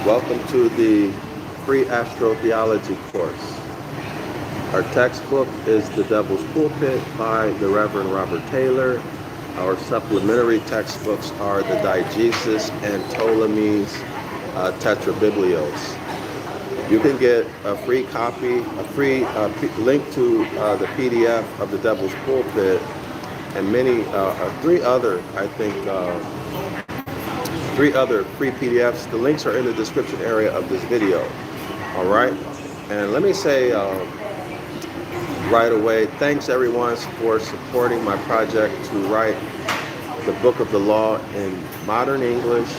Welcome to the free astrotheology course. Our textbook is The Devil's Pulpit by the Reverend Robert Taylor. Our supplementary textbooks are the Diegesis and Ptolemy's Tetrabiblios. You can get a free copy, a free link to the PDF of The Devil's Pulpit and many, three other free PDFs. The links are in the description area of this video. All right. And let me say right away, thanks everyone for supporting my project to write the Book of the Law in modern English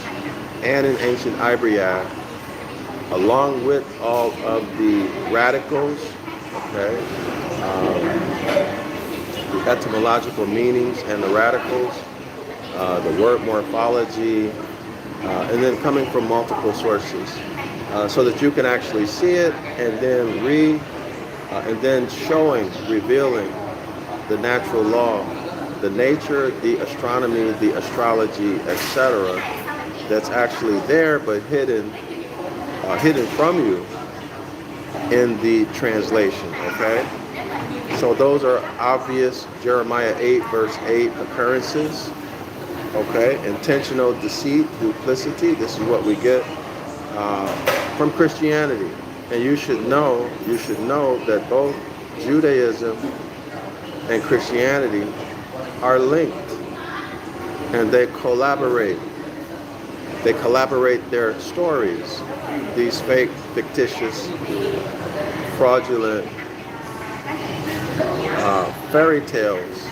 and in Ancient Ibaryath, along with all of the radicals, okay, the etymological meanings and the radicals, the word morphology, and then coming from multiple sources, so that you can actually see it and then read, and then revealing the natural law, the nature, the astronomy, the astrology, etc., that's actually there but hidden from you in the translation, okay? So those are obvious Jeremiah 8 verse 8 occurrences, okay? Intentional deceit, duplicity, this is what we get from Christianity. And you should know that both Judaism and Christianity are linked, and they collaborate. They collaborate their stories, these fake, fictitious, fraudulent fairy tales.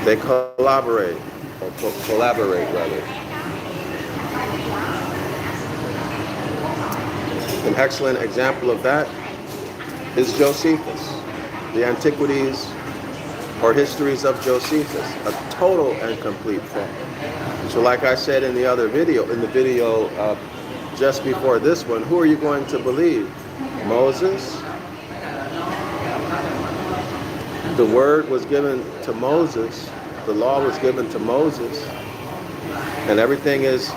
They collaborate rather. An excellent example of that is Josephus, the Antiquities or Histories of Josephus, a total and complete fraud. So like I said in the other video, just before this one, who are you going to believe? Moses? The word was given to Moses, the law was given to Moses, and everything is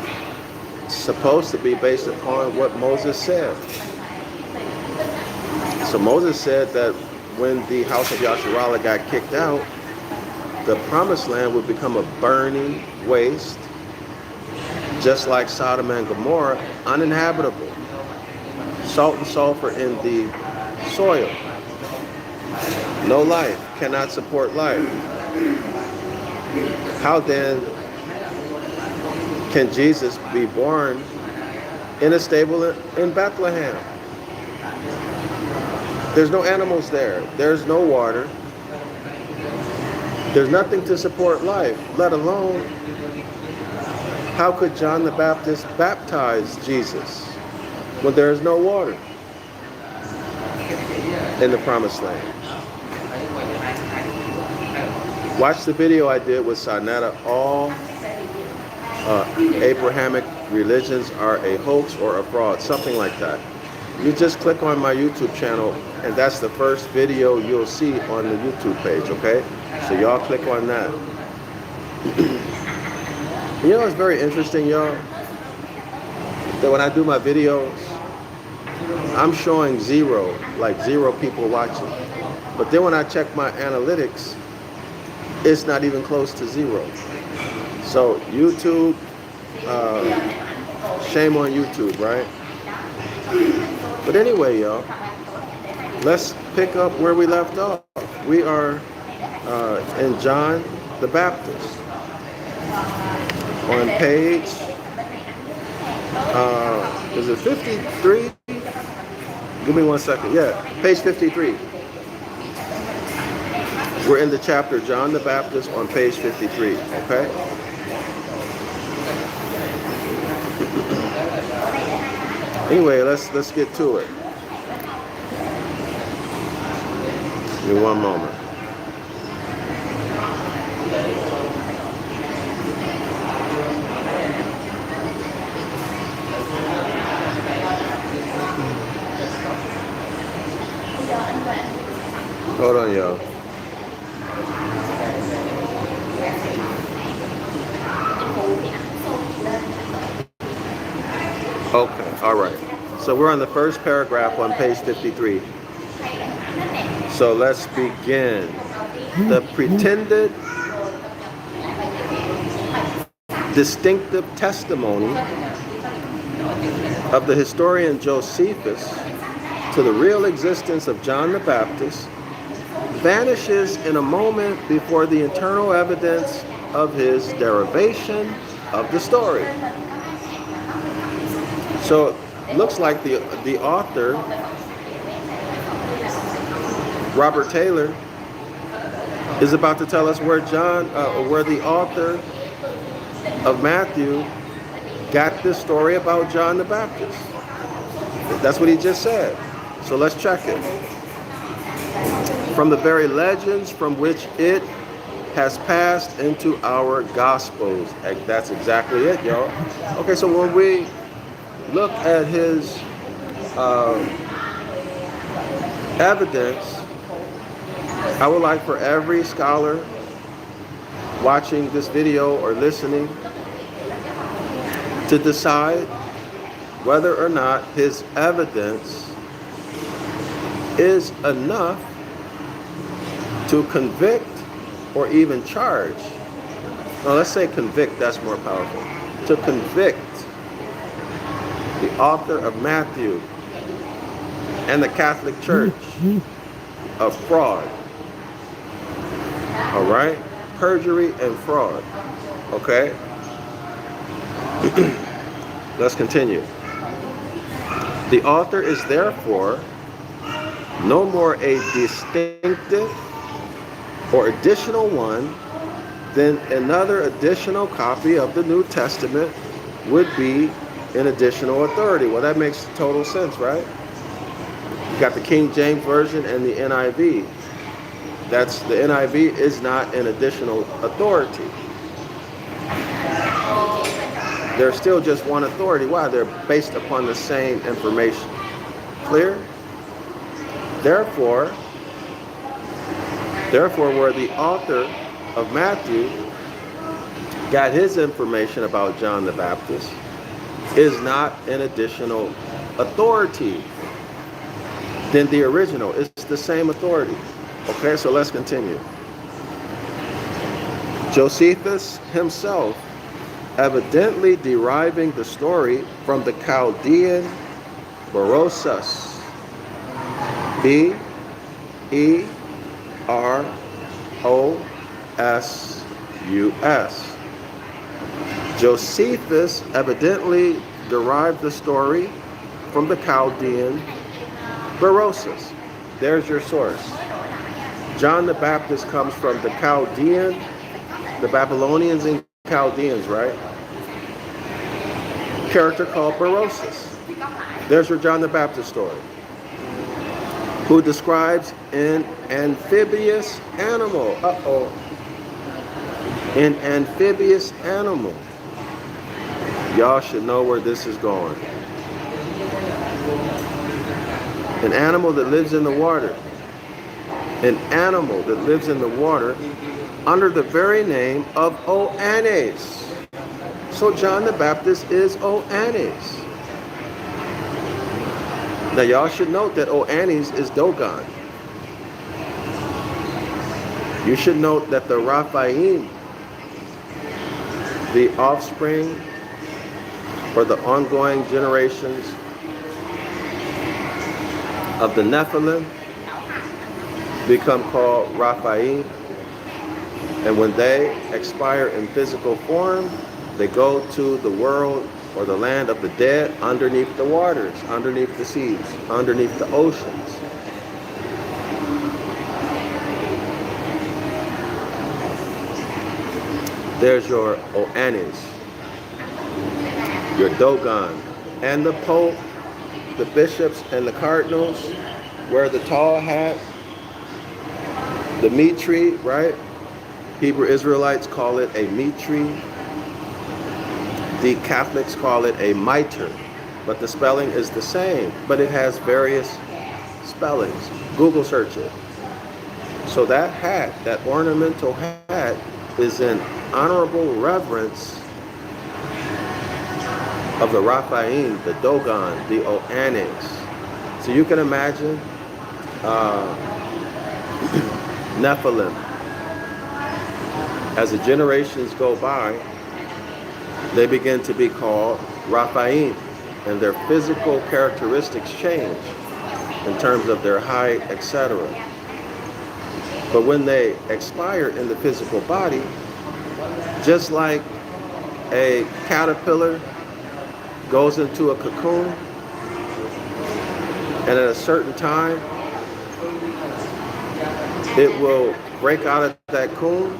supposed to be based upon what Moses said. So Moses said that when the house of Yasharallah got kicked out, the promised land would become a burning waste, just like Sodom and Gomorrah, uninhabitable. Salt and sulfur in the soil. No life, cannot support life. How then can Jesus be born in a stable in Bethlehem? There's no animals there. There's no water. There's nothing to support life, let alone how could John the Baptist baptize Jesus when there is no water in the promised land? Watch the video I did with Sarnetta. All Abrahamic religions are a hoax or a fraud, something like that. You just click on my YouTube channel, and that's the first video you'll see on the YouTube page, okay? So y'all click on that. You know, it's very interesting, y'all, that when I do my videos, I'm showing zero people watching. But then when I check my analytics, it's not even close to zero. So YouTube, shame on YouTube, right? But anyway, y'all, let's pick up where we left off. We are in John the Baptist on page, is it 53? Give me 1 second. Yeah, page 53. We're in the chapter John the Baptist on page 53, okay? Anyway, let's get to it. Give me 1 moment. Hold on, y'all. Okay, all right. So we're on the first paragraph on page 53. So let's begin. The pretended distinctive testimony of the historian Josephus to the real existence of John the Baptist vanishes in a moment before the internal evidence of his derivation of the story. So it looks like the author, Robert Taylor, is about to tell us where the author of Matthew got this story about John the Baptist. That's what he just said. So let's check it. From the very legends from which it has passed into our Gospels. That's exactly it, y'all. Okay, so when we look at his evidence, I would like for every scholar watching this video or listening to decide whether or not his evidence is enough to convict or even charge. Now let's say convict, that's more powerful. To convict the author of Matthew and the Catholic Church of fraud. All right? Perjury and fraud. Okay? Let's continue. The author is therefore no more a distinctive or additional one than another additional copy of the New Testament would be an additional authority. Well, that makes total sense, right? You got the King James Version and the NIV. The NIV is not an additional authority. They're still just one authority. Why? They're based upon the same information. Clear? Therefore, where the author of Matthew got his information about John the Baptist is not an additional authority than the original. It's the same authority. Okay, so let's continue. Josephus himself, evidently deriving the story from the Chaldean Berosus, B-E-R-O-S-U-S. Josephus evidently derived the story from the Chaldean Berosus. There's your source. John the Baptist comes from the Chaldean, the Babylonians and Chaldeans, right? Character called Berosus. There's your John the Baptist story. Who describes an amphibious animal. An amphibious animal. Y'all should know where this is going. An animal that lives in the water. An animal that lives in the water under the very name of Oannes. So John the Baptist is Oannes. Now y'all should note that Oannes is Dogon. You should note that the Raphaim, the offspring or the ongoing generations of the Nephilim, become called Raphaim, and when they expire in physical form, they go to the world or the land of the dead underneath the waters, underneath the seas, underneath the oceans. There's your Oannes, your Dogon, and the Pope, the bishops and the cardinals wear the tall hat, the mitri, right? Hebrew Israelites call it a mitri. The Catholics call it a mitre, but the spelling is the same, but it has various spellings. Google search it. So that hat, that ornamental hat, is in honorable reverence of the Raphaim, the Dogon, the Oannes. So you can imagine Nephilim. As the generations go by, they begin to be called Raphaim, and their physical characteristics change in terms of their height, etc. But when they expire in the physical body, just like a caterpillar goes into a cocoon, and at a certain time, it will break out of that cocoon.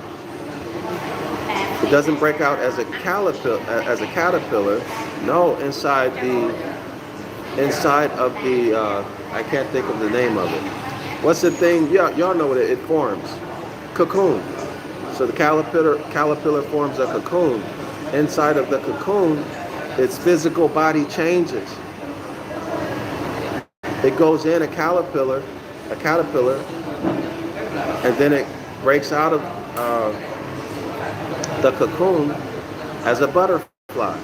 It doesn't break out as a caterpillar. No, inside of the I can't think of the name of it. What's the thing? Yeah, y'all know what it forms. Cocoon. So the caterpillar forms a cocoon. Inside of the cocoon, its physical body changes. It goes in a caterpillar, and then it breaks out of the cocoon as a butterfly.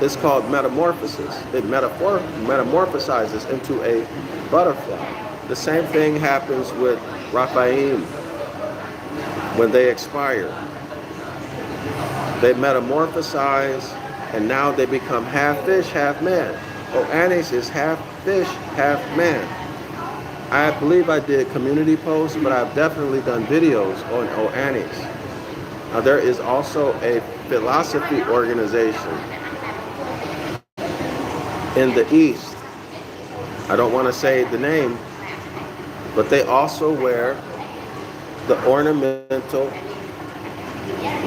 It's called metamorphosis. It metamorphosizes into a butterfly. The same thing happens with Raphaim when they expire. They metamorphosize, and now they become half fish, half man. Oannes is half fish, half man. I believe I did community posts, but I've definitely done videos on Oannes. Now there is also a philosophy organization in the East. I don't want to say the name, but they also wear the ornamental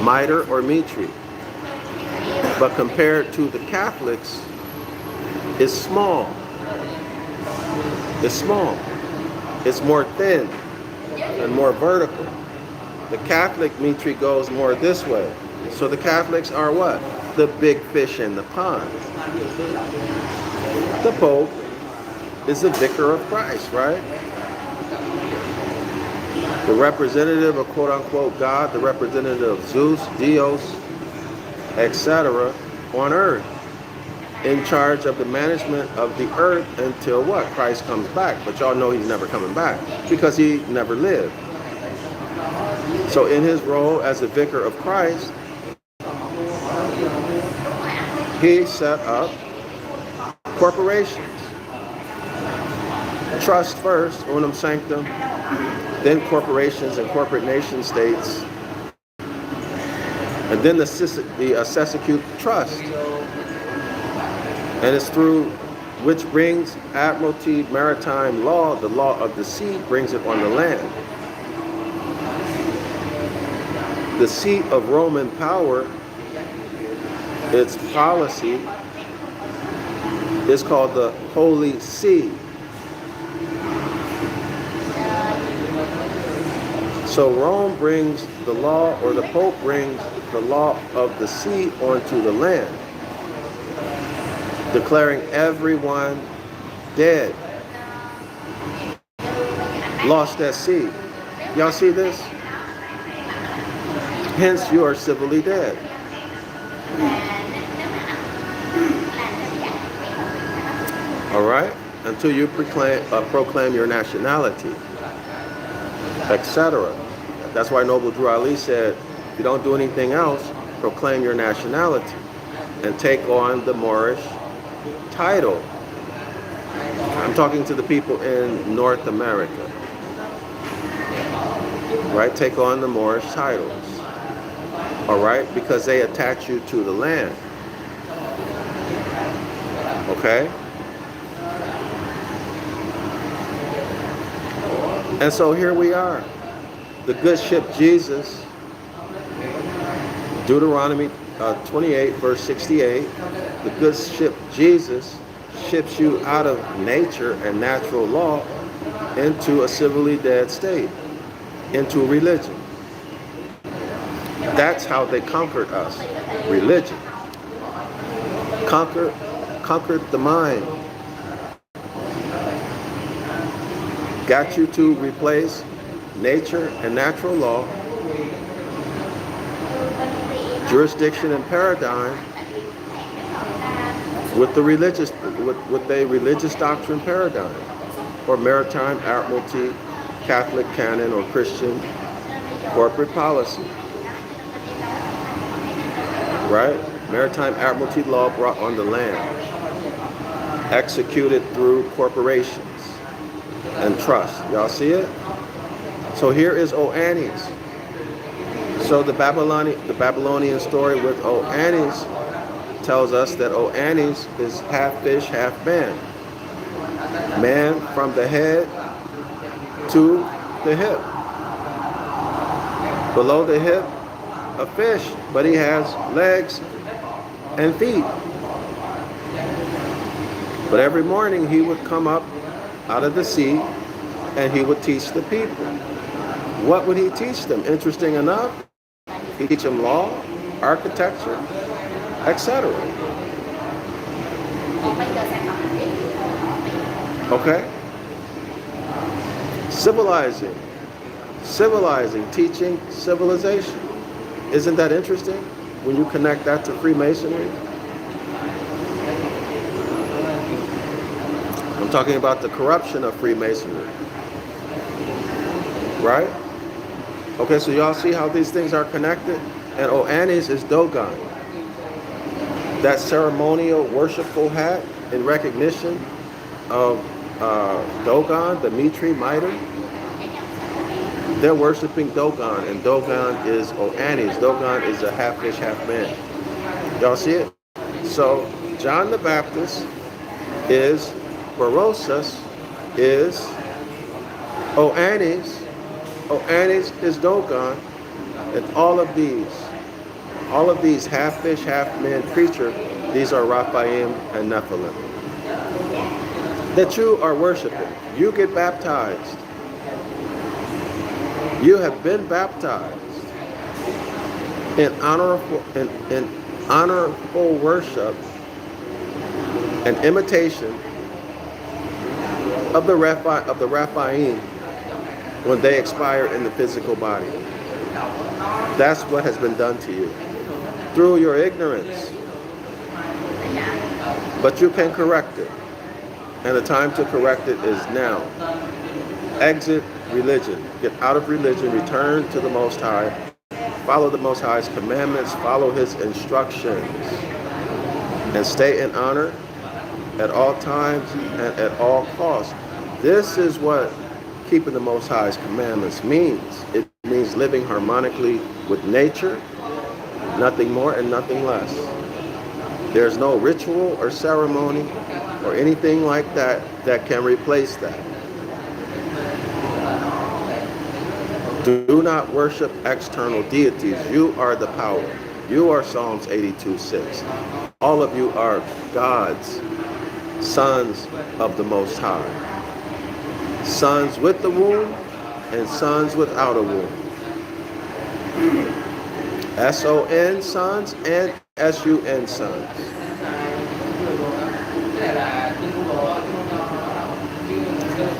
mitre or mitre. But compared to the Catholics, it's small. It's small. It's more thin and more vertical. The Catholic mitre goes more this way. So the Catholics are what? The big fish in the pond. The Pope is the vicar of Christ, right? The representative of quote-unquote God, the representative of Zeus, Dios, etc. on earth, in charge of the management of the earth until what? Christ comes back. But y'all know he's never coming back because he never lived. So in his role as the vicar of Christ, he set up corporations. Trust first, unum sanctum, then corporations and corporate nation states, and then the Sesecute Trust. And it's through which brings admiralty, maritime law, the law of the sea, brings it on the land. The seat of Roman power, its policy, is called the Holy See. So Rome brings the law, or the Pope brings the law of the sea onto the land, declaring everyone dead, lost at sea. Y'all see this? Hence, you are civilly dead. All right? Until you proclaim your nationality, etc. That's why Noble Darrell-El said, if you don't do anything else, proclaim your nationality and take on the Moorish title. I'm talking to the people in North America. Right? Take on the Moorish titles. All right? Because they attach you to the land. Okay? And so here we are. The good ship Jesus, Deuteronomy 28, verse 68, the good ship Jesus ships you out of nature and natural law into a civilly dead state, into religion. That's how they conquered us, religion. Conquered the mind. Got you to replace nature and natural law, jurisdiction and paradigm with the religious, with a religious doctrine paradigm, or maritime admiralty, Catholic canon, or Christian corporate policy. Right? Maritime admiralty law brought on the land, executed through corporations and trust. Y'all see it? So here is Oannes. So the Babylonian story with Oannes tells us that Oannes is half fish, half man. Man from the head to the hip. Below the hip, a fish, but he has legs and feet. But every morning he would come up out of the sea and he would teach the people. What would he teach them? Interesting enough, he'd teach them law, architecture, etc. Okay? Civilizing, teaching civilization. Isn't that interesting when you connect that to Freemasonry? I'm talking about the corruption of Freemasonry. Right? Okay, so y'all see how these things are connected? And Oannes is Dogon. That ceremonial, worshipful hat in recognition of Dogon, the Mitri mitre. They're worshiping Dogon, and Dogon is Oannes. Dogon is a half fish, half man. Y'all see it? So John the Baptist is Berosus, is Oannes. Oannes is Dogon, and all of these half fish, half man creatures, these are Raphaim and Nephilim that you are worshiping. You get baptized. You have been baptized in honorable worship and imitation of the Raphaim when they expire in the physical body. That's what has been done to you through your ignorance. But you can correct it. And the time to correct it is now. Exit religion. Get out of religion. Return to the Most High. Follow the Most High's commandments. Follow His instructions. And stay in honor at all times and at all costs. This is what keeping the Most High's commandments means. It means living harmonically with nature, nothing more and nothing less. There's no ritual or ceremony or anything like that that can replace that. Do not worship external deities. You are the power. You are Psalms 82:6. All of you are God's sons of the Most High. Sons with the womb and sons without a womb. S-O-N sons and S-U-N sons.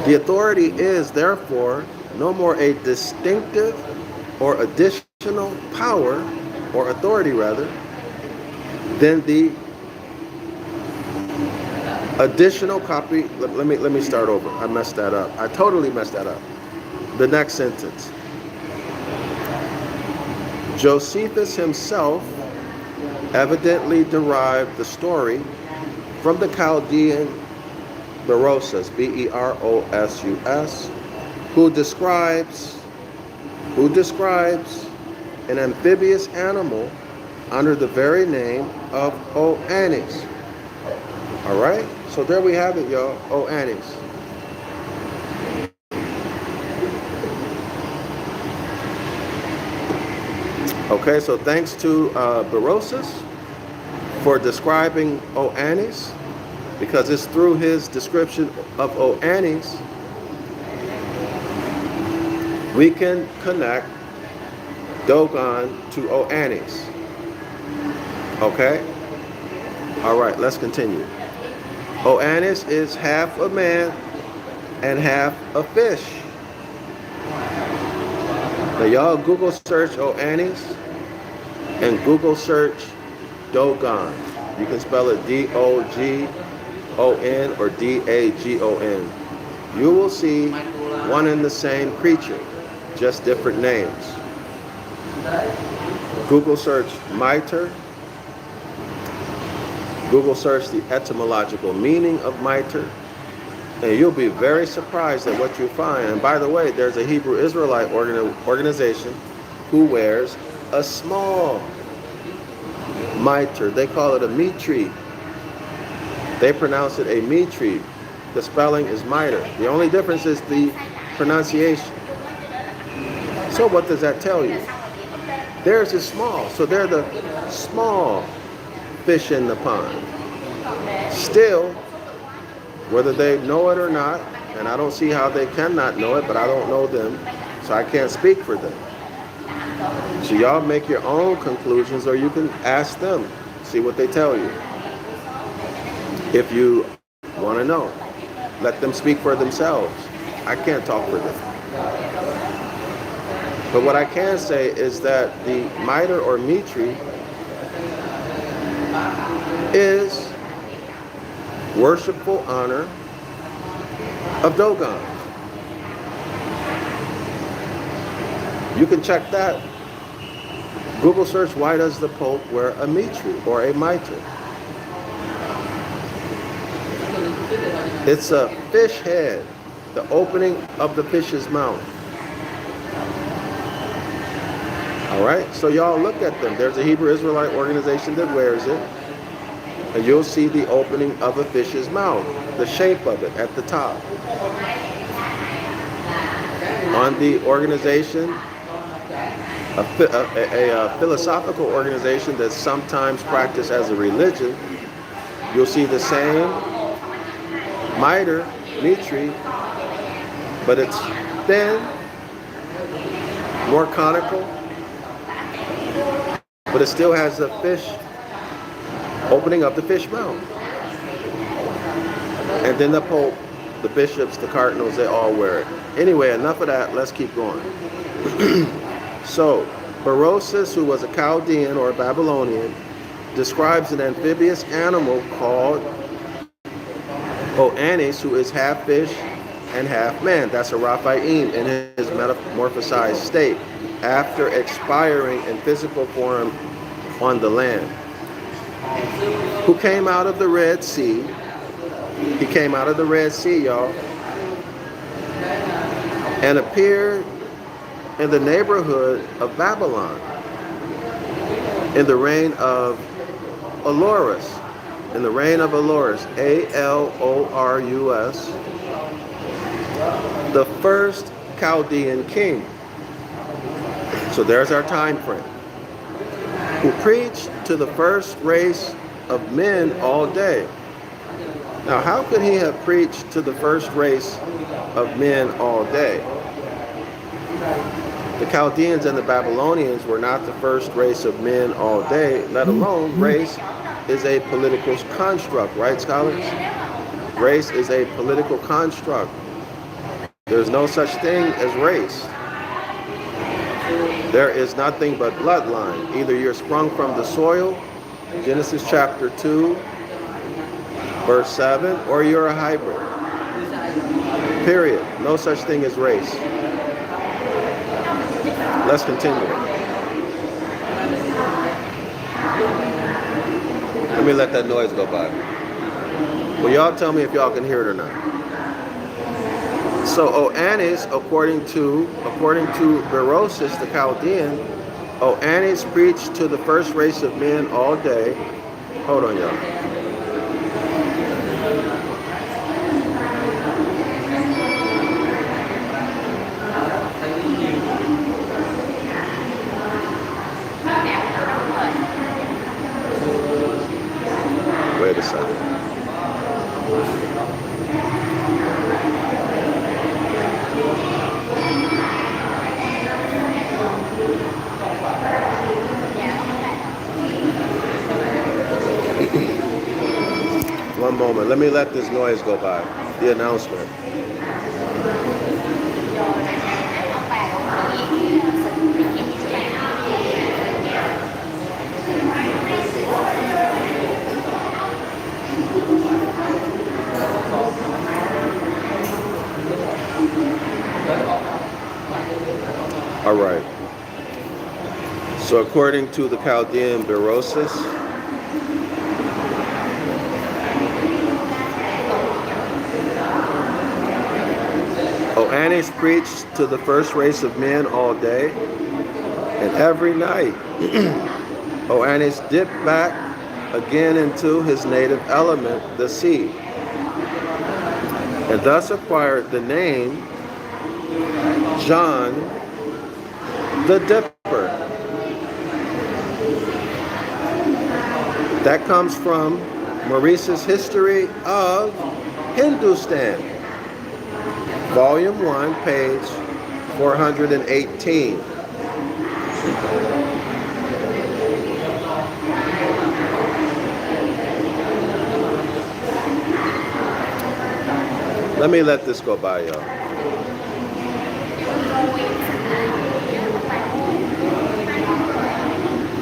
The authority is therefore no more a distinctive or additional power, or authority rather, than the additional copy. Let me start over. I messed that up. I totally messed that up. The next sentence. Josephus himself evidently derived the story from the Chaldean Berosus, B-E-R-O-S-U-S, who describes an amphibious animal under the very name of Oannes. All right? So there we have it, y'all. Oannes. Okay, so thanks to Berosus for describing Oannes, because it's through his description of Oannes we can connect Dogon to Oannes. Okay? All right, let's continue. Oannes is half a man and half a fish. Now y'all Google search Oannes and Google search Dogon. You can spell it D-O-G-O-N or D-A-G-O-N. You will see one and the same creature, just different names. Google search mitre. Google search the etymological meaning of mitre, and you'll be very surprised at what you find. And by the way, there's a Hebrew Israelite organization who wears a small mitre. They call it a mitri. They pronounce it a mitri. The spelling is mitre. The only difference is the pronunciation. So what does that tell you? Theirs is small, so they're the small fish in the pond. Still, whether they know it or not, and I don't see how they cannot know it, but I don't know them, so I can't speak for them. So y'all make your own conclusions, or you can ask them, see what they tell you. If you want to know, let them speak for themselves. I can't talk for them. But what I can say is that the mitre or mitri is worshipful honor of Dogon. You can check that. Google search, why does the Pope wear a mitri or a mitre? It's a fish head, the opening of the fish's mouth. All right, so y'all look at them. There's a Hebrew Israelite organization that wears it, and you'll see the opening of a fish's mouth, the shape of it at the top. On the organization, a philosophical organization that's sometimes practiced as a religion, you'll see the same mitre, mitri, but it's thin, more conical, but it still has the fish opening up the fish mouth. And then the Pope, the bishops, the cardinals, they all wear it. Anyway, enough of that. Let's keep going. So, Berosus, who was a Chaldean or a Babylonian, describes an amphibious animal called Oannes, who is half fish and half man. That's a Raphaim in his metamorphosized state, after expiring in physical form on the land. Who came out of the Red Sea. He came out of the Red Sea, y'all, and appeared in the neighborhood of Babylon in the reign of Alorus. In the reign of Alorus, A-L-O-R-U-S, the first Chaldean king. So there's our time frame. Who preached to the first race of men all day. Now, how could he have preached to the first race of men all day? The Chaldeans and the Babylonians were not the first race of men all day, let alone race is a political construct, right, scholars? Race is a political construct. There's no such thing as race. There is nothing but bloodline. Either you're sprung from the soil, Genesis chapter 2, verse 7, or you're a hybrid. Period. No such thing as race. Let's continue. Let me let that noise go by. Well, y'all tell me if y'all can hear it or not. So Oannes, according to Berosus, the Chaldean, Oannes preached to the first race of men all day. Hold on, y'all. Wait a second. One moment. Let me let this noise go by. The announcement. All right. So according to the Chaldean Berosus, Oannes preached to the first race of men all day, and every night Oannes dipped back again into his native element, the sea, and thus acquired the name John the Dipper. That comes from Maurice's History of Hindustan, Volume 1, page 418. Let me let this go by, y'all.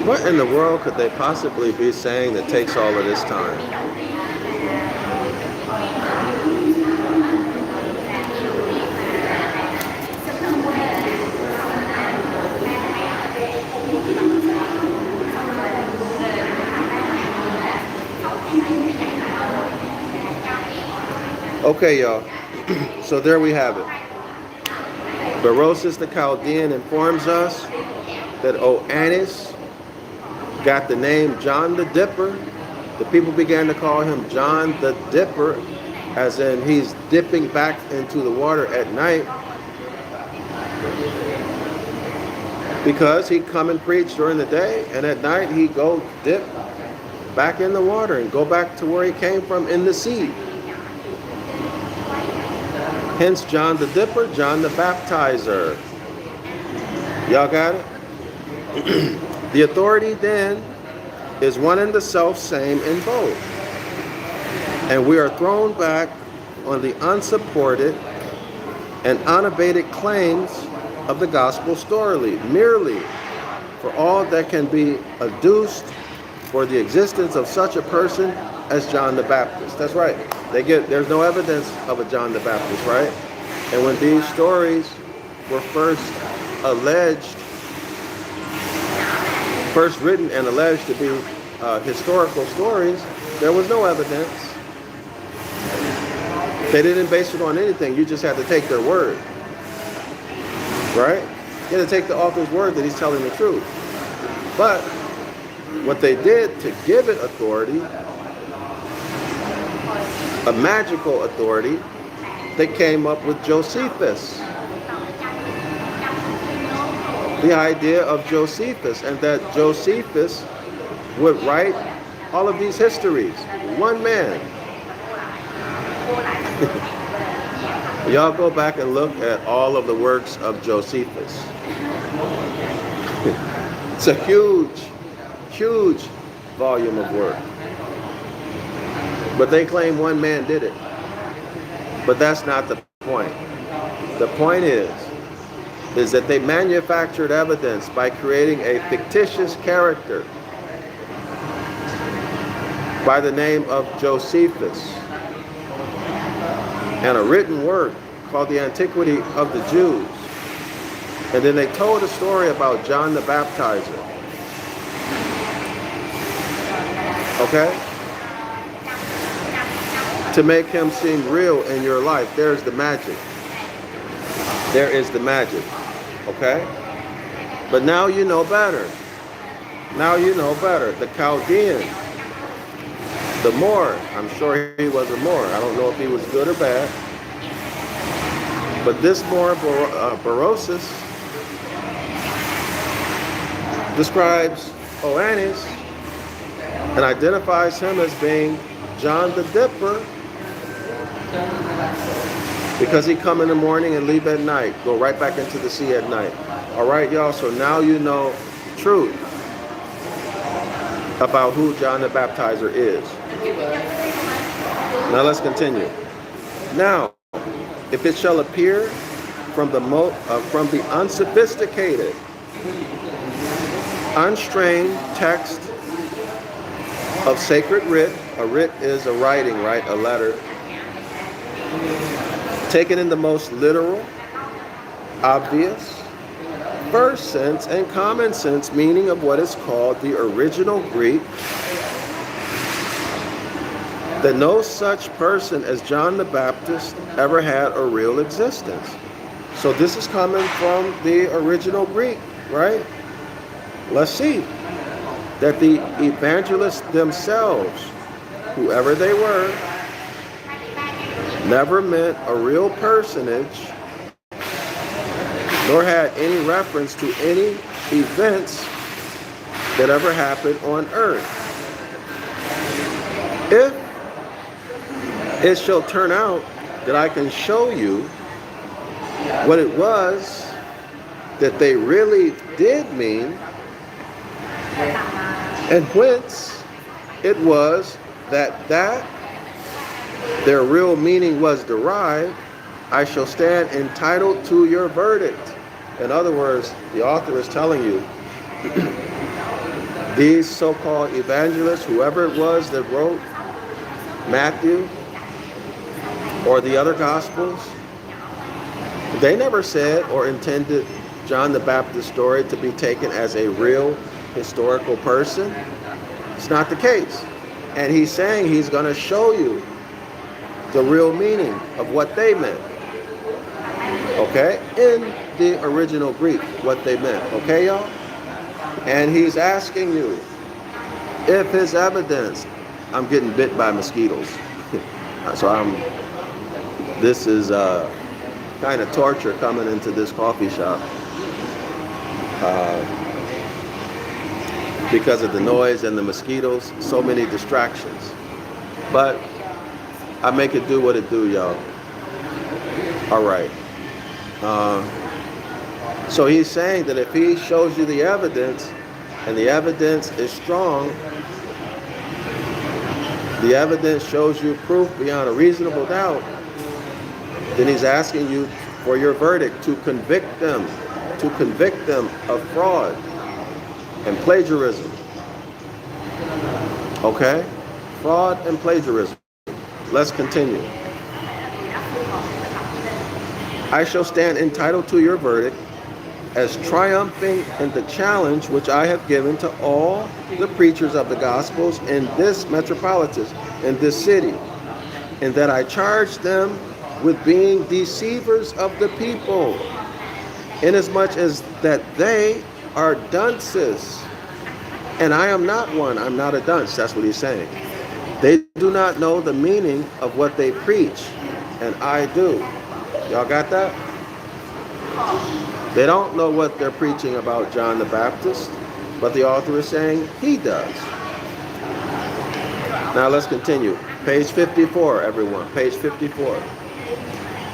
What in the world could they possibly be saying that takes all of this time? Okay, y'all. So there we have it. Berosus the Chaldean informs us that Oannes got the name John the Dipper. The people began to call him John the Dipper, as in he's dipping back into the water at night, because he'd come and preach during the day, and at night he'd go dip back in the water and go back to where he came from in the sea. Hence John the Dipper, John the Baptizer. Y'all got it? The authority then is one and the self same in both. And we are thrown back on the unsupported and unabated claims of the gospel story, merely for all that can be adduced for the existence of such a person as John the Baptist. That's right. There's no evidence of a John the Baptist, right? And when these stories were first written and alleged to be historical stories, there was no evidence. They didn't base it on anything. You just had to take their word, right? You had to take the author's word that he's telling the truth. But what they did to give it authority, a magical authority, they came up with Josephus. The idea of Josephus, and that Josephus would write all of these histories. One man. Y'all go back and look at all of the works of Josephus. It's a huge, huge volume of work. But they claim one man did it. But that's not the point. The point is that they manufactured evidence by creating a fictitious character by the name of Josephus, and a written work called the Antiquity of the Jews. And then they told a story about John the Baptizer. Okay? To make him seem real in your life. There's the magic. There is the magic. Okay? But now you know better. Now you know better. The Chaldean, the Moor, I'm sure he was a Moor. I don't know if he was good or bad. But this Moor, Berosus, describes Oannes and identifies him as being John the Dipper, because he come in the morning and leave at night, go right back into the sea at night. All right, y'all, so now you know truth about who John the Baptizer is. Now let's continue. Now, if it shall appear from the unsophisticated, unstrained text of sacred writ, a writ is a writing, right? A letter. Taken in the most literal, obvious, first sense and common sense meaning of what is called the original Greek, that no such person as John the Baptist ever had a real existence. So this is coming from the original Greek, right? Let's see. That the evangelists themselves, whoever they were, never meant a real personage, nor had any reference to any events that ever happened on earth. If it shall turn out that I can show you what it was that they really did mean, and whence it was that their real meaning was derived, I shall stand entitled to your verdict. In other words, the author is telling you, these so-called evangelists, whoever it was that wrote Matthew or the other Gospels, they never said or intended John the Baptist's story to be taken as a real historical person. It's not the case. And he's saying he's going to show you the real meaning of what they meant. Okay? In the original Greek, what they meant. Okay, y'all? And he's asking you if his evidence, I'm getting bit by mosquitoes. So this is kind of torture coming into this coffee shop. Because of the noise and the mosquitoes, so many distractions. But I make it do what it do, y'all. All right. So he's saying that if he shows you the evidence, and the evidence is strong, the evidence shows you proof beyond a reasonable doubt, then he's asking you for your verdict to convict them of fraud and plagiarism. Okay? Fraud and plagiarism. Let's continue. I shall stand entitled to your verdict as triumphing in the challenge which I have given to all the preachers of the Gospels in this metropolis, in this city, and that I charge them with being deceivers of the people, inasmuch as that they are dunces, and I am not one. I'm not a dunce. That's what he's saying. They do not know the meaning of what they preach, and I do. Y'all got that? They don't know what they're preaching about John the Baptist, but the author is saying he does. Now let's continue. Page 54, everyone. Page 54.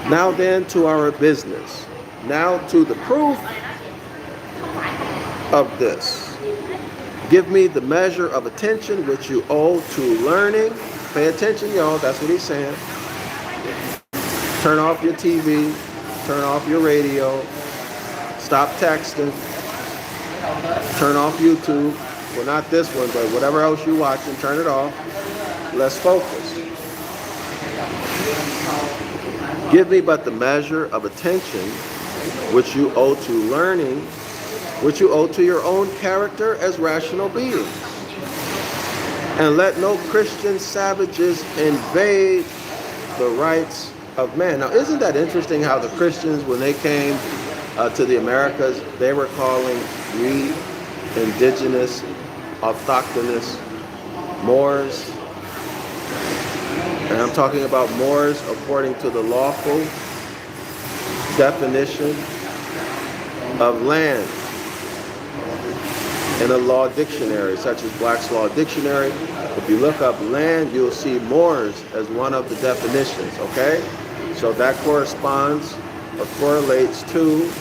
Now then to our business. Now to the proof of this. Give me the measure of attention which you owe to learning. Pay attention, y'all. That's what he's saying. Turn off your TV. Turn off your radio. Stop texting. Turn off YouTube. Well, not this one, but whatever else you're watching, turn it off. Let's focus. Give me but the measure of attention which you owe to learning, which you owe to your own character as rational beings. And let no Christian savages invade the rights of man. Now, isn't that interesting how the Christians, when they came to the Americas, they were calling we indigenous, autochthonous Moors. And I'm talking about Moors according to the lawful definition of land in a law dictionary, such as Black's Law Dictionary. If you look up land, you'll see Moors as one of the definitions, okay? So that corresponds or correlates to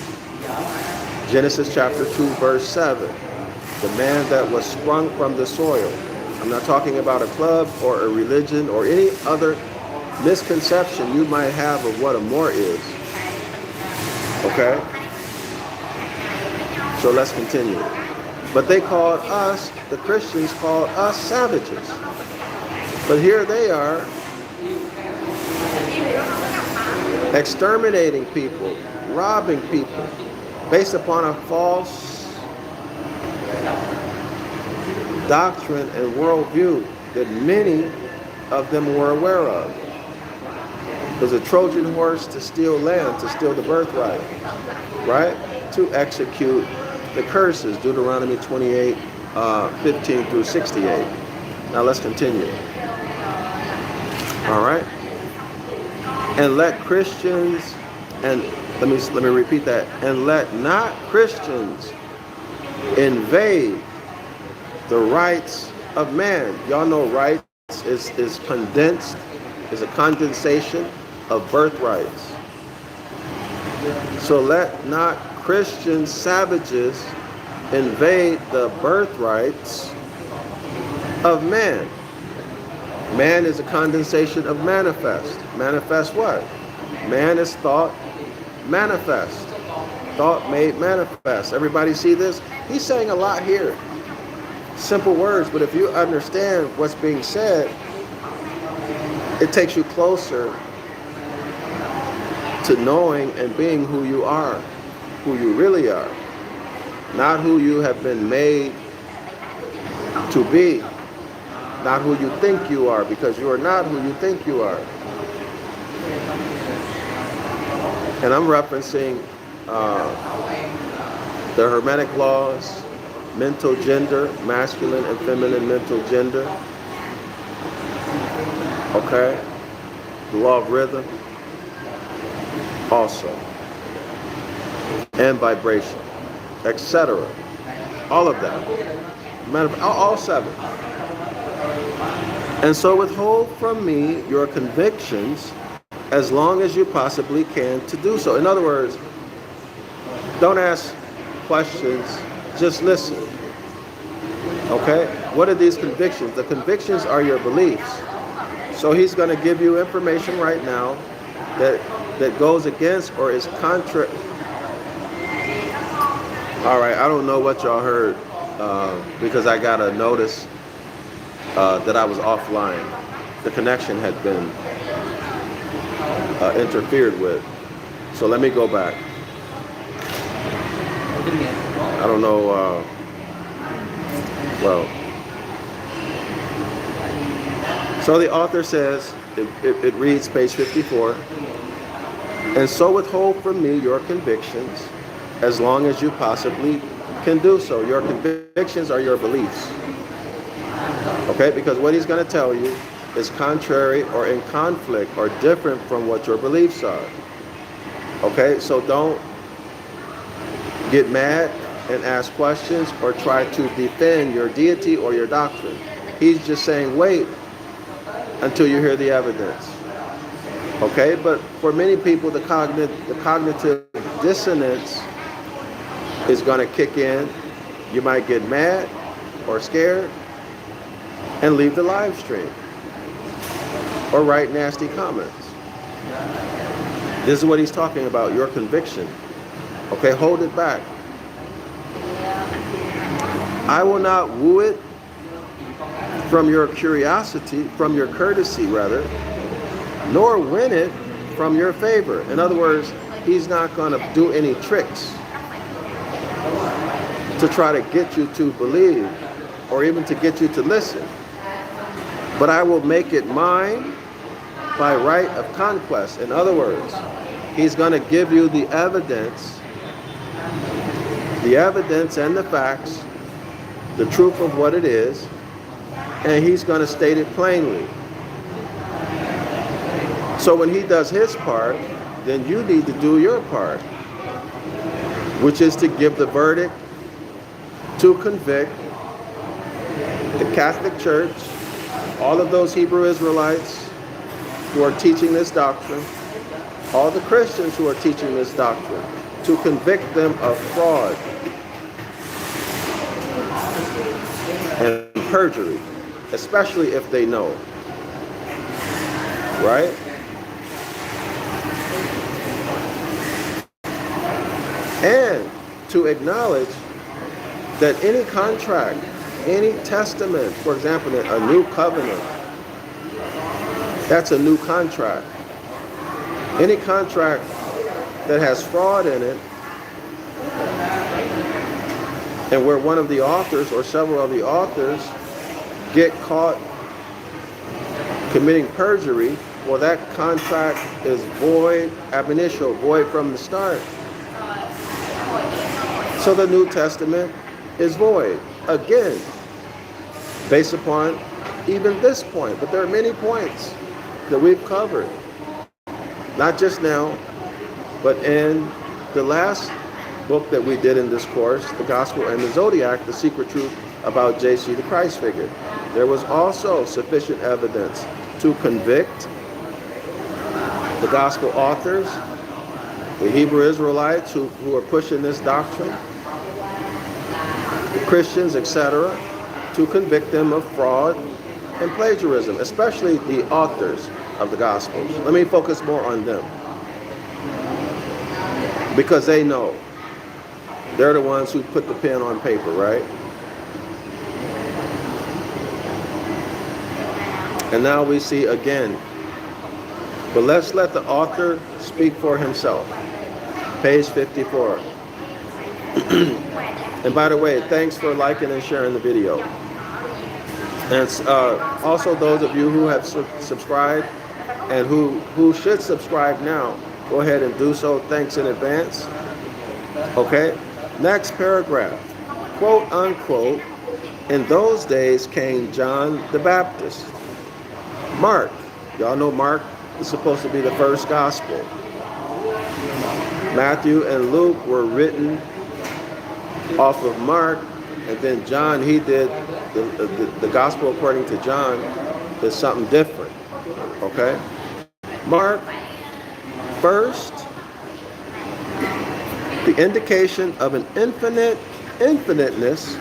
Genesis chapter 2, verse 7. The man that was sprung from the soil. I'm not talking about a club or a religion or any other misconception you might have of what a Moor is. Okay? So let's continue. But they called us, the Christians called us savages. But here they are exterminating people, robbing people, based upon a false doctrine and worldview that many of them were aware of. It was a Trojan horse to steal land, to steal the birthright, right? To execute the curses, Deuteronomy 28, 15 through 68. Now let's continue. All right? And let Christians, and let me repeat that, and let not Christians invade the rights of man. Y'all know rights is condensed, is a condensation of birthrights. So let not Christian savages invade the birthrights of man. Man is a condensation of manifest. Manifest what? Man is thought manifest. Thought made manifest. Everybody see this? He's saying a lot here. Simple words, but if you understand what's being said, it takes you closer to knowing and being who you are, who you really are, not who you have been made to be, not who you think you are, because you are not who you think you are. And I'm referencing the Hermetic laws, mental gender, masculine and feminine mental gender. Okay? The law of rhythm also. And vibration, etc. All of that. All seven. And so withhold from me your convictions as long as you possibly can to do so. In other words, don't ask questions, just listen. Okay? What are these convictions? The convictions are your beliefs. So he's going to give you information right now that goes against or is contrary. All right, I don't know what y'all heard because I got a notice that I was offline. The connection had been interfered with. So let me go back. I don't know, so the author says, it reads page 54, and so withhold from me your convictions as long as you possibly can do so. Your convictions are your beliefs. Okay, because what he's going to tell you is contrary or in conflict or different from what your beliefs are. Okay, so don't get mad and ask questions or try to defend your deity or your doctrine. He's just saying wait until you hear the evidence. Okay, but for many people the cognitive dissonance is going to kick in. You might get mad or scared and leave the live stream or write nasty comments. This is what he's talking about, your conviction. Okay, hold it back. I will not woo it from your curiosity, from your courtesy rather, nor win it from your favor. In other words, he's not going to do any tricks to try to get you to believe or even to get you to listen. But I will make it mine by right of conquest. In other words, he's going to give you the evidence and the facts, the truth of what it is, and he's going to state it plainly. So when he does his part, then you need to do your part, which is to give the verdict, to convict the Catholic Church, all of those Hebrew Israelites who are teaching this doctrine, all the Christians who are teaching this doctrine, to convict them of fraud and perjury, especially if they know. Right? And to acknowledge that any contract, any testament, for example, a new covenant, that's a new contract. Any contract that has fraud in it And where one of the authors or several of the authors get caught committing perjury, well, that contract is void ab initio, void from the start. So the New Testament is void, again, based upon even this point. But there are many points that we've covered, not just now, but in the last book that we did in this course, The Gospel and the Zodiac, The Secret Truth About JC the Christ Figure. There was also sufficient evidence to convict the gospel authors, the Hebrew Israelites who are pushing this doctrine, the Christians, etc., to convict them of fraud and plagiarism, especially the authors of the Gospels. Let me focus more on them, because they know. They're the ones who put the pen on paper, right? And now we see again, but let's let the author speak for himself. Page 54. And by the way, thanks for liking and sharing the video. And also those of you who have subscribed and who should subscribe now, go ahead and do so. Thanks in advance. Okay, next paragraph. Quote unquote, in those days came John the Baptist. Mark, y'all know Mark is supposed to be the first gospel. Matthew and Luke were written off of Mark, and then John, he did the gospel according to John is something different. Okay, Mark first, the indication of an infiniteness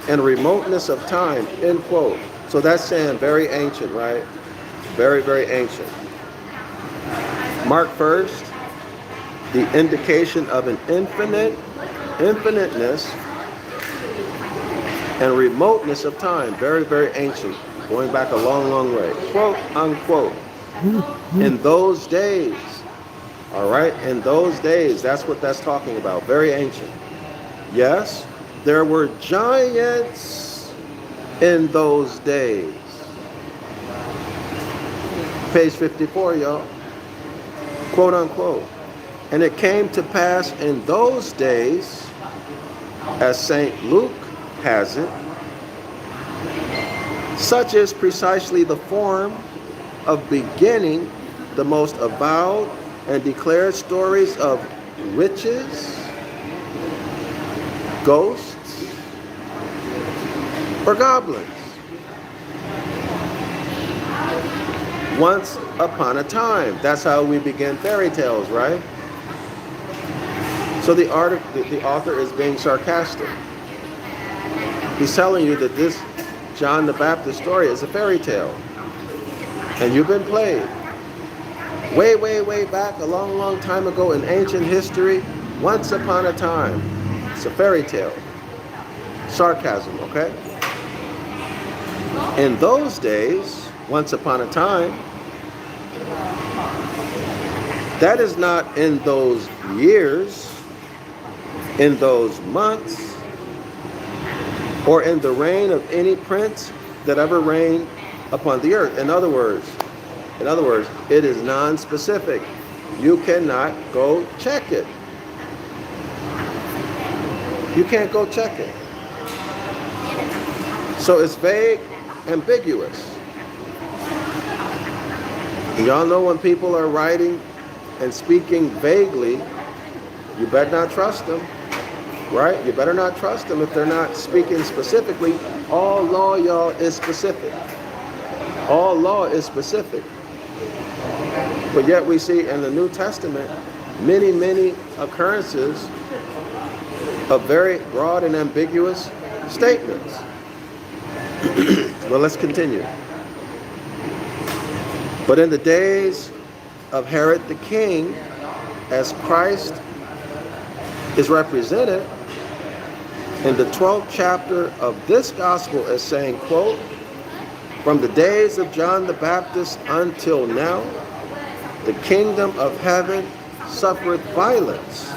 and remoteness of time, end quote. So that's saying very ancient, right? Very, very ancient. Mark first, the indication of an infiniteness and remoteness of time, very, very ancient, going back a long, long way. Quote unquote. In those days, all right, in those days, that's what that's talking about, very ancient. Yes, there were giants in those days. Page 54, y'all. Quote unquote. And it came to pass in those days, as St. Luke has it, such is precisely the form of beginning the most avowed and declared stories of witches, ghosts, or goblins. Once upon a time. That's how we begin fairy tales, right? So the author is being sarcastic. He's telling you that this John the Baptist story is a fairy tale. And you've been played. Way, way, way back, a long, long time ago in ancient history, once upon a time. It's a fairy tale. Sarcasm, okay? In those days, once upon a time, that is not in those years, in those months, or in the reign of any prince that ever reigned upon the earth. In other words, it is non-specific. You cannot go check it. You can't go check it. So it's vague, ambiguous. Y'all know when people are writing and speaking vaguely, you better not trust them, right? You better not trust them if they're not speaking specifically. All law, y'all, is specific. All law is specific. But yet we see in the New Testament many, many occurrences of very broad and ambiguous statements. Well, let's continue. But in the days of Herod the king, as Christ is represented in the 12th chapter of this gospel as saying, quote, from the days of John the Baptist until now, the kingdom of heaven suffereth violence,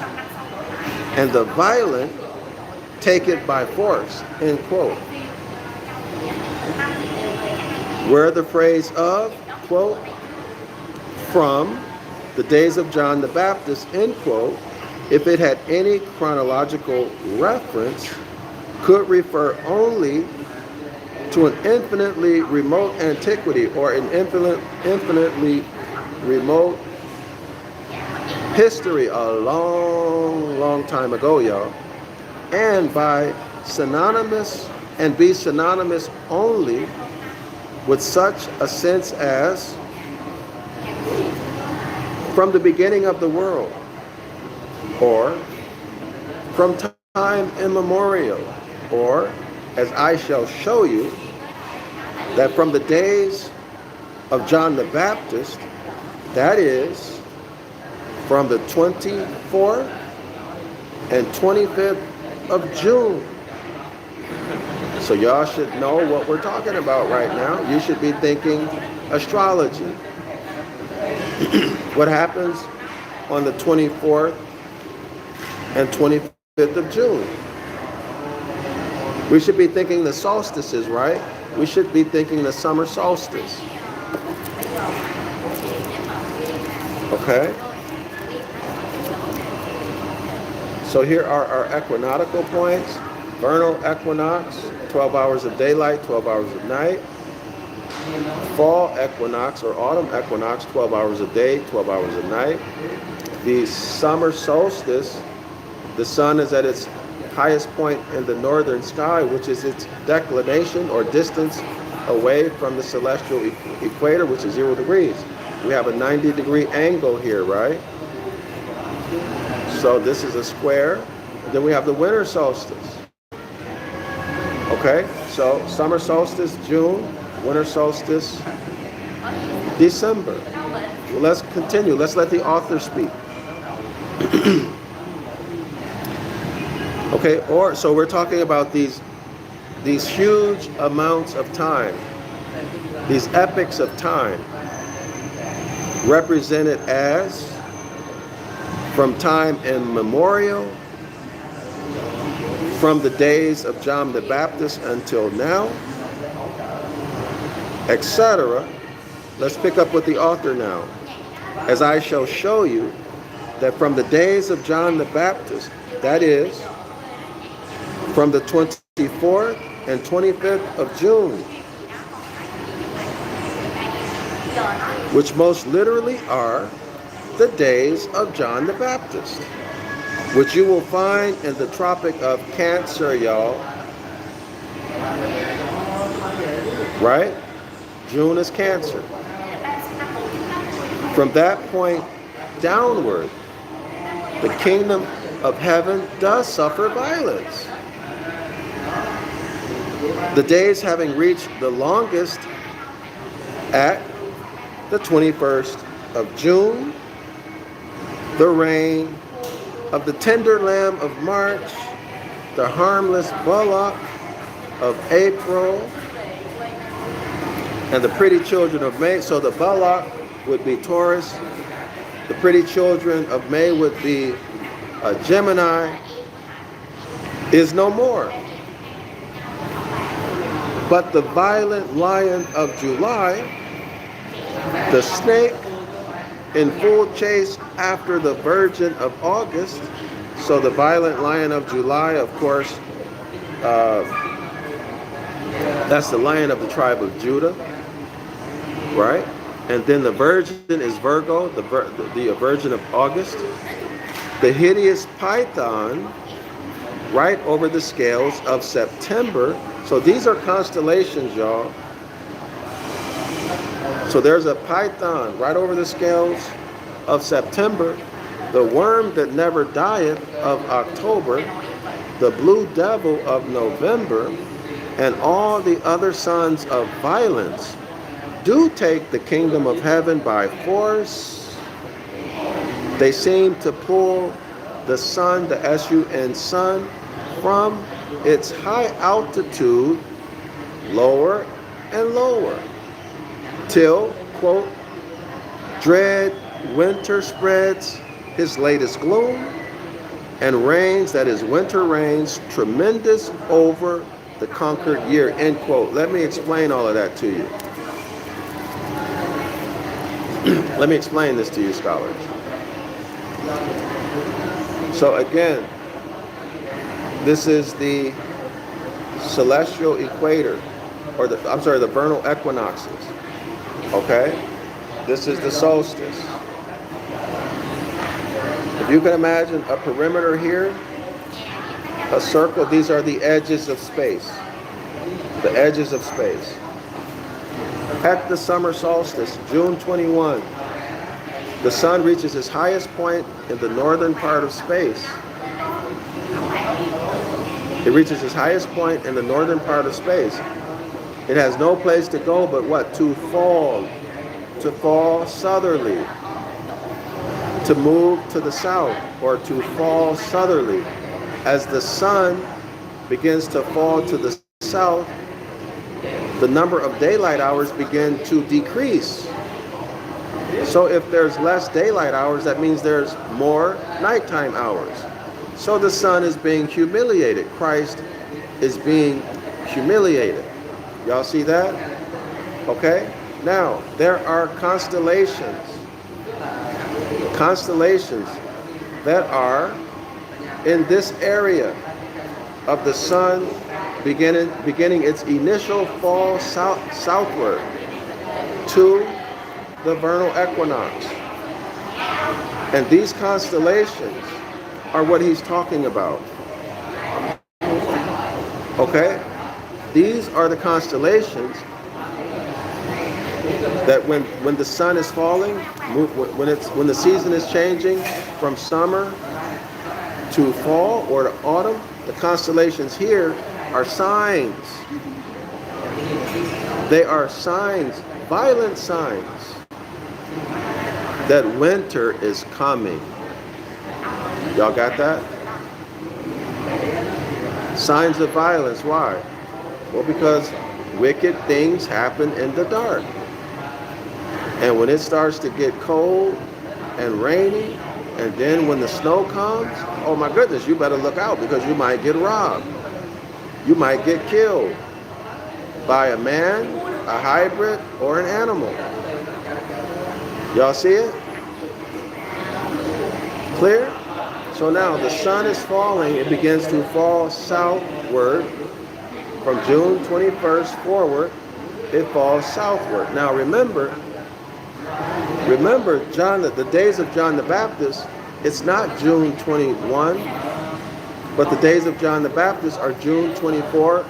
and the violent take it by force, end quote. Where the phrase of, quote, from the days of John the Baptist, end quote, if it had any chronological reference, could refer only to an infinitely remote antiquity or an infinitely remote history a long, long time ago, y'all, and be synonymous only with such a sense as from the beginning of the world, or from time immemorial, or as I shall show you, that from the days of John the Baptist, that is, from the 24th and 25th of June. So y'all should know what we're talking about right now. You should be thinking astrology. What happens on the 24th and 25th of June? We should be thinking the solstices, right? We should be thinking the summer solstice. Okay? So here are our equinoctial points. Vernal equinox, 12 hours of daylight, 12 hours of night. Fall equinox or autumn equinox, 12 hours a day, 12 hours a night. The summer solstice, the sun is at its highest point in the northern sky, which is its declination or distance away from the celestial equator, which is 0 degrees. We have a 90-degree angle here, right? So this is a square. Then we have the winter solstice. Okay, so summer solstice, June, winter solstice, December. Well, let's continue. Let's let the author speak. Okay, so we're talking about these huge amounts of time, these epochs of time, represented as from time immemorial, from the days of John the Baptist until now, etc. Let's pick up with the author now. As I shall show you that from the days of John the Baptist, that is, from the 24th and 25th of June, which most literally are the days of John the Baptist, which you will find in the Tropic of Cancer, y'all. Right? June is Cancer. From that point downward, the kingdom of heaven does suffer violence. The days having reached the longest at the 21st of June, the reign of the tender lamb of March, the harmless bullock of April, and the pretty children of May. So the bullock would be Taurus, the pretty children of May would be Gemini, is no more. But the violent lion of July, the snake, in full chase after the virgin of August. So the violent lion of July, of course, that's the lion of the tribe of Judah, right? And then the virgin is Virgo, the virgin of August. The hideous python, right over the scales of September. So these are constellations, y'all. So there's a python right over the scales of September, the worm that never dieth of October, the blue devil of November, and all the other sons of violence do take the kingdom of heaven by force. They seem to pull the sun, the S-U-N sun, from its high altitude lower and lower, till, quote, dread winter spreads his latest gloom, and reigns, that is winter reigns, tremendous over the conquered year, end quote. Let me explain all of that to you. Let me explain this to you, scholars. So again, this is the celestial equator, or the vernal equinoxes. Okay? This is the solstice. If you can imagine a perimeter here, a circle, these are the edges of space. The edges of space. At the summer solstice, June 21, the sun reaches its highest point in the northern part of space. It reaches its highest point in the northern part of space. It has no place to go but what? To fall southerly, to move to the south, or to fall southerly. As the sun begins to fall to the south, the number of daylight hours begin to decrease. So if there's less daylight hours, that means there's more nighttime hours. So the sun is being humiliated. Christ is being humiliated. Y'all see that? Okay? Now, there are constellations that are in this area of the sun beginning its initial fall southward to the vernal equinox. And these constellations are what he's talking about. Okay? These are the constellations that when the sun is falling, when the season is changing from summer to fall or to autumn, the constellations here are signs. They are signs, violent signs, that winter is coming. Y'all got that? Signs of violence. Why? Well, because wicked things happen in the dark. And when it starts to get cold and rainy, and then when the snow comes, oh my goodness, you better look out, because you might get robbed. You might get killed by a man, a hybrid, or an animal. Y'all see it? Clear? So now the sun is falling. It begins to fall southward. From June 21st forward, it falls southward. Now remember, John, the days of John the Baptist, it's not June 21, but the days of John the Baptist are June 24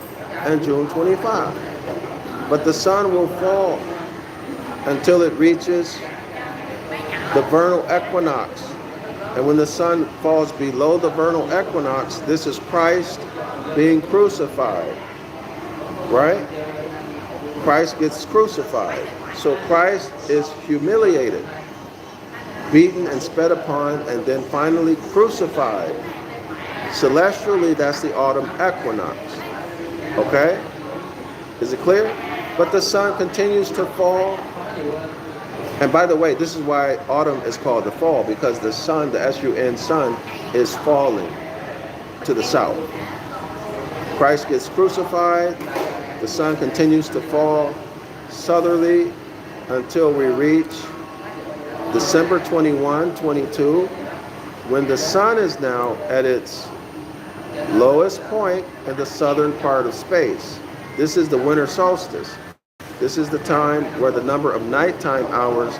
and June 25. But the sun will fall until it reaches the vernal equinox. And when the sun falls below the vernal equinox, this is Christ being crucified. Right? Christ gets crucified. So Christ is humiliated, beaten and spit upon, and then finally crucified. Celestially, that's the autumn equinox. Okay? Is it clear? But the sun continues to fall. And by the way, this is why autumn is called the fall, because the sun, the S-U-N, sun, is falling to the south. Christ gets crucified. The sun continues to fall southerly until we reach December 21, 22, when the sun is now at its lowest point in the southern part of space. This is the winter solstice. This is the time where the number of nighttime hours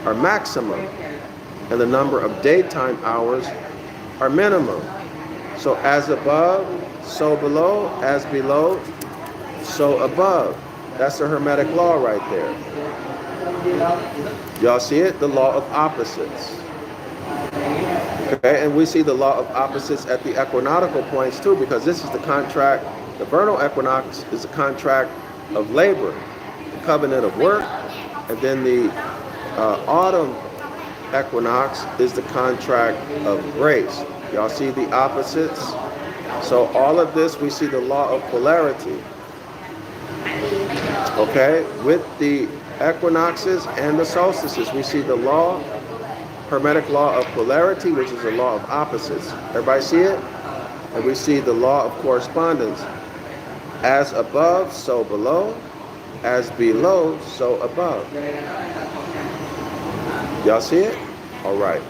are maximum and the number of daytime hours are minimum. So as above, so below, as below, so above. That's the Hermetic law right there. Y'all see it? The law of opposites. Okay, and we see the law of opposites at the equinoctial points too, because this is the contract. The vernal equinox is the contract of labor, the covenant of work, and then the autumn equinox is the contract of grace. Y'all see the opposites? So all of this, we see the law of polarity. Okay, with the equinoxes and the solstices, we see the law Hermetic law of polarity, which is a law of opposites. Everybody see it? And we see the law of correspondence. As above, so below. As below, so above. Y'all see it? All right.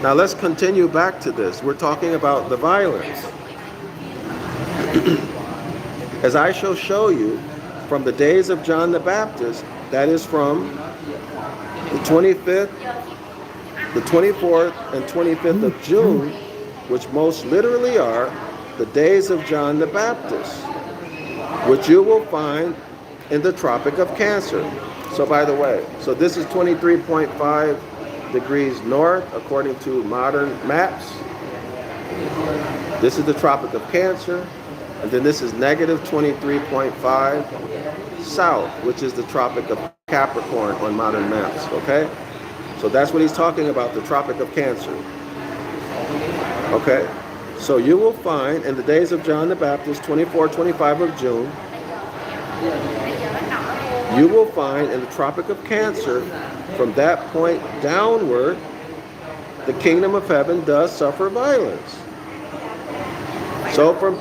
Now let's continue back to this. We're talking about the violence. As I shall show you, from the days of John the Baptist, that is from the 25th, the 24th, and 25th of June, which most literally are the days of John the Baptist, which you will find in the Tropic of Cancer. So by the way, so this is 23.5 degrees north according to modern maps. This is the Tropic of Cancer, and then this is negative 23.5 south, which is the Tropic of Capricorn on modern maps, okay? So that's what he's talking about, the Tropic of Cancer. Okay? So you will find in the days of John the Baptist, 24, 25 of June, you will find in the Tropic of Cancer, from that point downward, the kingdom of heaven does suffer violence. So from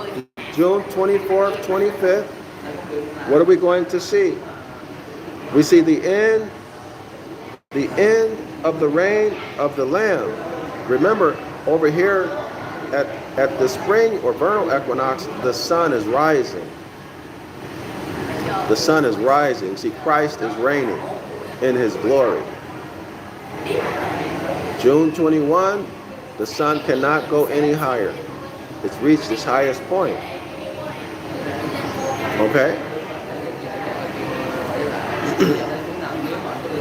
June 24th, 25th, what are we going to see? We see the end of the reign of the Lamb. Remember, over here at the spring or vernal equinox, the sun is rising. The sun is rising. See, Christ is reigning in his glory. June 21, the sun cannot go any higher. It's reached its highest point. Okay?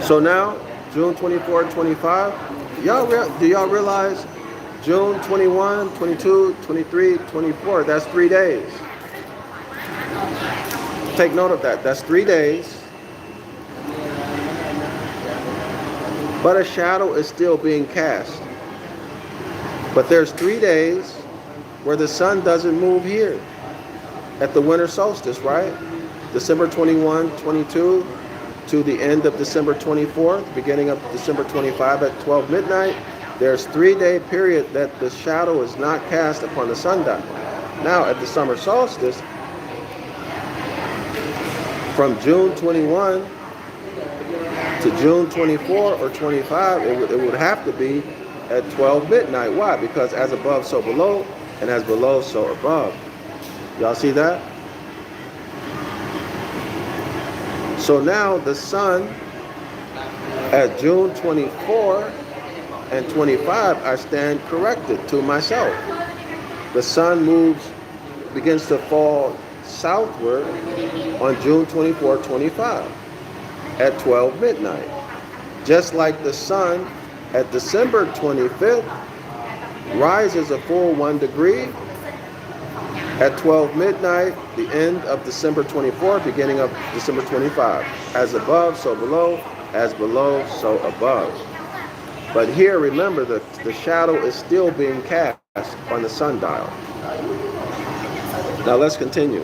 So now, June 24, 25, do y'all realize June 21, 22, 23, 24, that's 3 days. Take note of that. That's 3 days. But a shadow is still being cast. But there's 3 days where the sun doesn't move here at the winter solstice, right? December 21, 22 to the end of December 24th, beginning of December 25 at 12 midnight. There's 3-day period that the shadow is not cast upon the sundial. Now at the summer solstice, from June 21 to June 24 or 25, it would have to be at 12 midnight. Why? Because as above, so below, and as below, so above. Y'all see that? So now the sun at June 24 and 25, I stand corrected to myself. The sun begins to fall southward on June 24, 25 at 12 midnight. Just like the sun at December 25th rises a full 1 degree at 12 midnight, the end of December 24, beginning of December 25. As above, so below. As below, so above. But here, remember, the shadow is still being cast on the sundial. Now let's continue.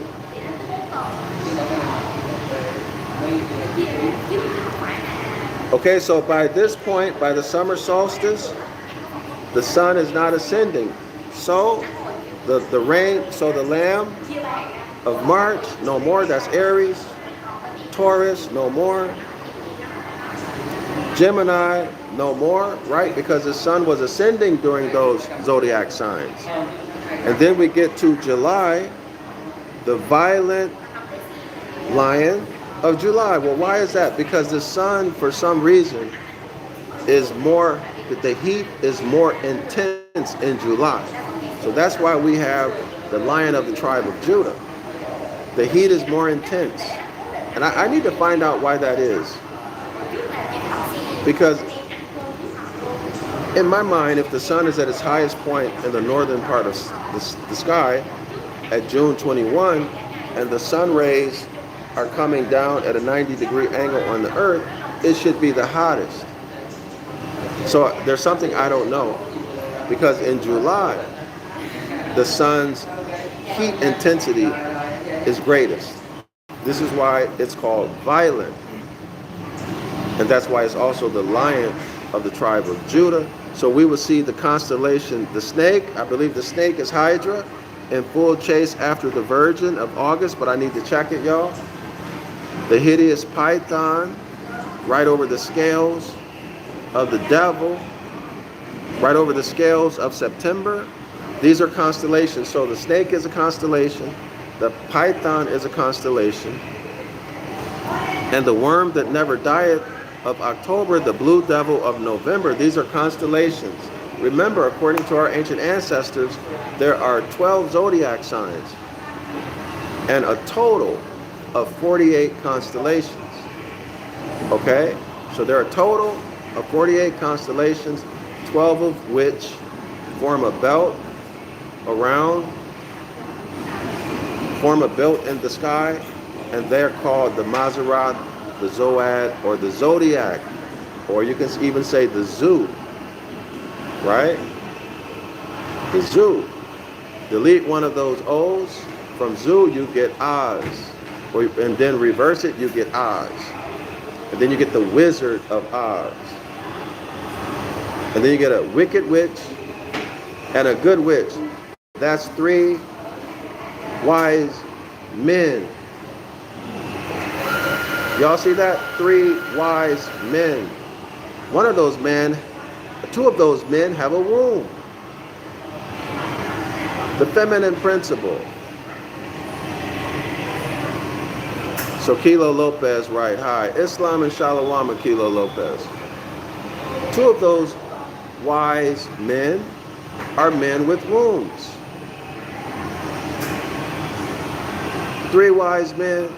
Okay, so by this point, by the summer solstice, the sun is not ascending. So the Lamb of March, no more. That's Aries. Taurus, no more. Gemini, no more, right? Because the sun was ascending during those zodiac signs. And then we get to July, the violent lion of July. Well, why is that? Because the sun, for some reason, the heat is more intense in July. So that's why we have the lion of the tribe of Judah. The heat is more intense. And I need to find out why that is. Because in my mind, if the sun is at its highest point in the northern part of the sky at June 21, and the sun rays are coming down at a 90-degree angle on the earth, it should be the hottest. So there's something I don't know. Because in July, the sun's heat intensity is greatest. This is why it's called violent. And that's why it's also the lion of the tribe of Judah. So we will see the constellation, the snake. I believe the snake is Hydra, in full chase after the Virgin of August, but I need to check it, y'all. The hideous python, right over the scales of the devil, right over the scales of September. These are constellations. So the snake is a constellation, the python is a constellation, and the worm that never dieth of October, the blue devil of November. These are constellations. Remember, according to our ancient ancestors, there are 12 zodiac signs and a total of 48 constellations. Okay? So there are a total of 48 constellations, 12 of which form a belt in the sky, and they're called the Mazzaroth, the Zoad, or the Zodiac, or you can even say the Zoo, right? The Zoo. Delete one of those O's from Zoo, you get Oz, and then reverse it, you get Oz, and then you get the Wizard of Oz, and then you get a wicked witch and a good witch. That's 3 wise men. Y'all see that? 3 wise men. One of those men, 2 of those men have a womb. The feminine principle. So Kilo Lopez, right? Hi. Islam and Shalom and Kilo Lopez. 2 of those wise men are men with wombs. 3 wise men.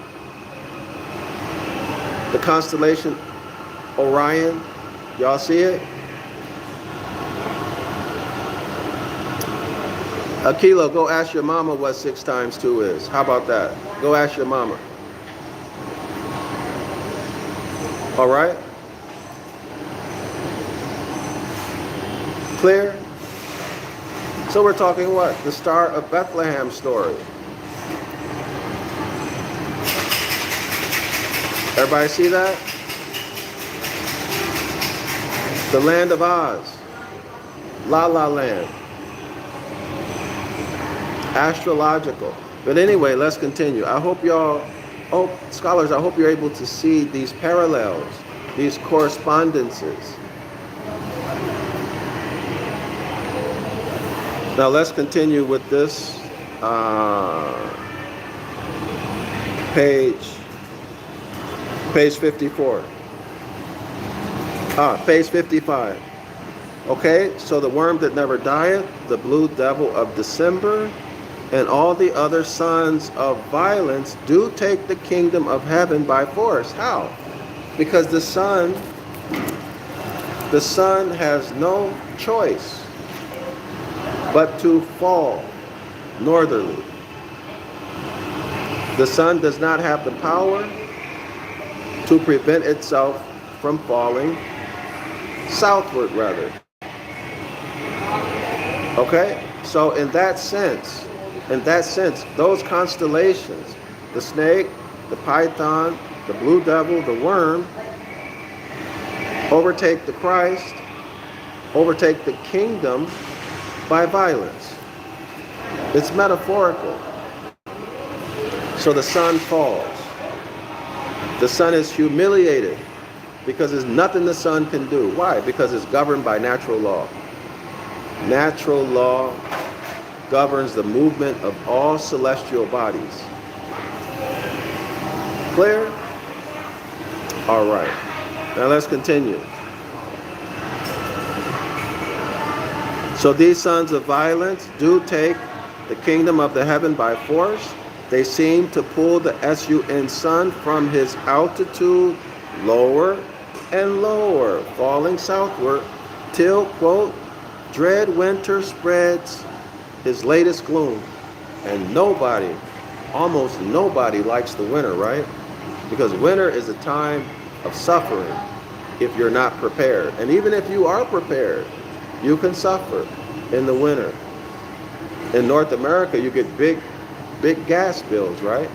The constellation Orion. Y'all see it? Akilo, go ask your mama what 6 times 2 is. How about that? Go ask your mama. All right? Clear? So we're talking what? The Star of Bethlehem story. Everybody see that? The land of Oz. La La Land. Astrological. But anyway, let's continue. I hope y'all, scholars, I hope you're able to see these parallels, these correspondences. Now let's continue with this page 54. Page 55. Okay, so the worm that never dieth, the blue devil of December, and all the other sons of violence do take the kingdom of heaven by force. How? Because the sun has no choice but to fall northerly. The sun does not have the power to prevent itself from falling southward, rather. Okay? So in that sense, those constellations, the snake, the python, the blue devil, the worm, overtake the Christ, overtake the kingdom by violence. It's metaphorical. So the sun falls. The sun is humiliated because there's nothing the sun can do. Why? Because it's governed by natural law. Natural law governs the movement of all celestial bodies. Clear? All right. Now let's continue. So these sons of violence do take the kingdom of the heaven by force. They seem to pull the sun from his altitude lower and lower, falling southward, till, quote, dread winter spreads his latest gloom. And almost nobody likes the winter, right? Because winter is a time of suffering if you're not prepared. And even if you are prepared, you can suffer in the winter. In North America, you get big gas bills, right?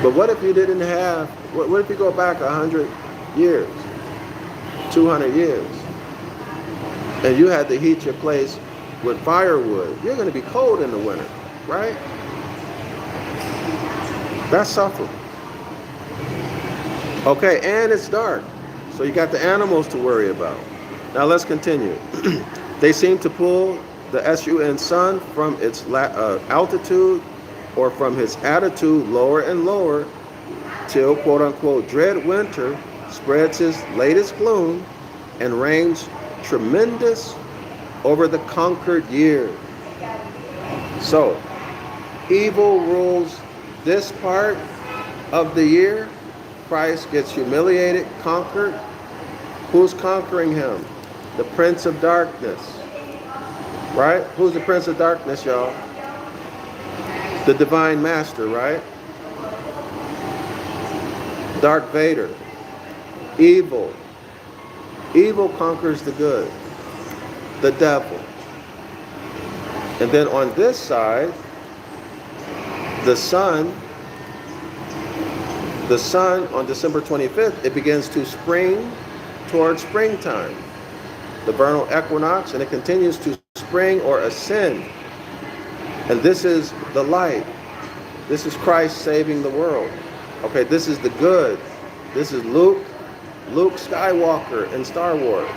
But what if you didn't have, what if you go back 100 years? 200 years. And you had to heat your place with firewood. You're going to be cold in the winter, right? That's suffering. Okay, and it's dark. So you got the animals to worry about. Now let's continue. They seem to pull the sun from its altitude or from his attitude lower and lower till quote unquote dread winter spreads his latest gloom and reigns tremendous over the conquered year. So evil rules this part of the year. Christ gets humiliated, conquered. Who's conquering him? The Prince of Darkness. Right? Who's the Prince of Darkness, y'all? The Divine Master, right? Darth Vader. Evil. Evil conquers the good. The devil. And then on this side, the sun on December 25th, it begins to spring towards springtime, the vernal equinox, and it continues to spring or ascend. And this is the light. This is Christ saving the world. Okay, this is the good. This is Luke Skywalker in Star Wars.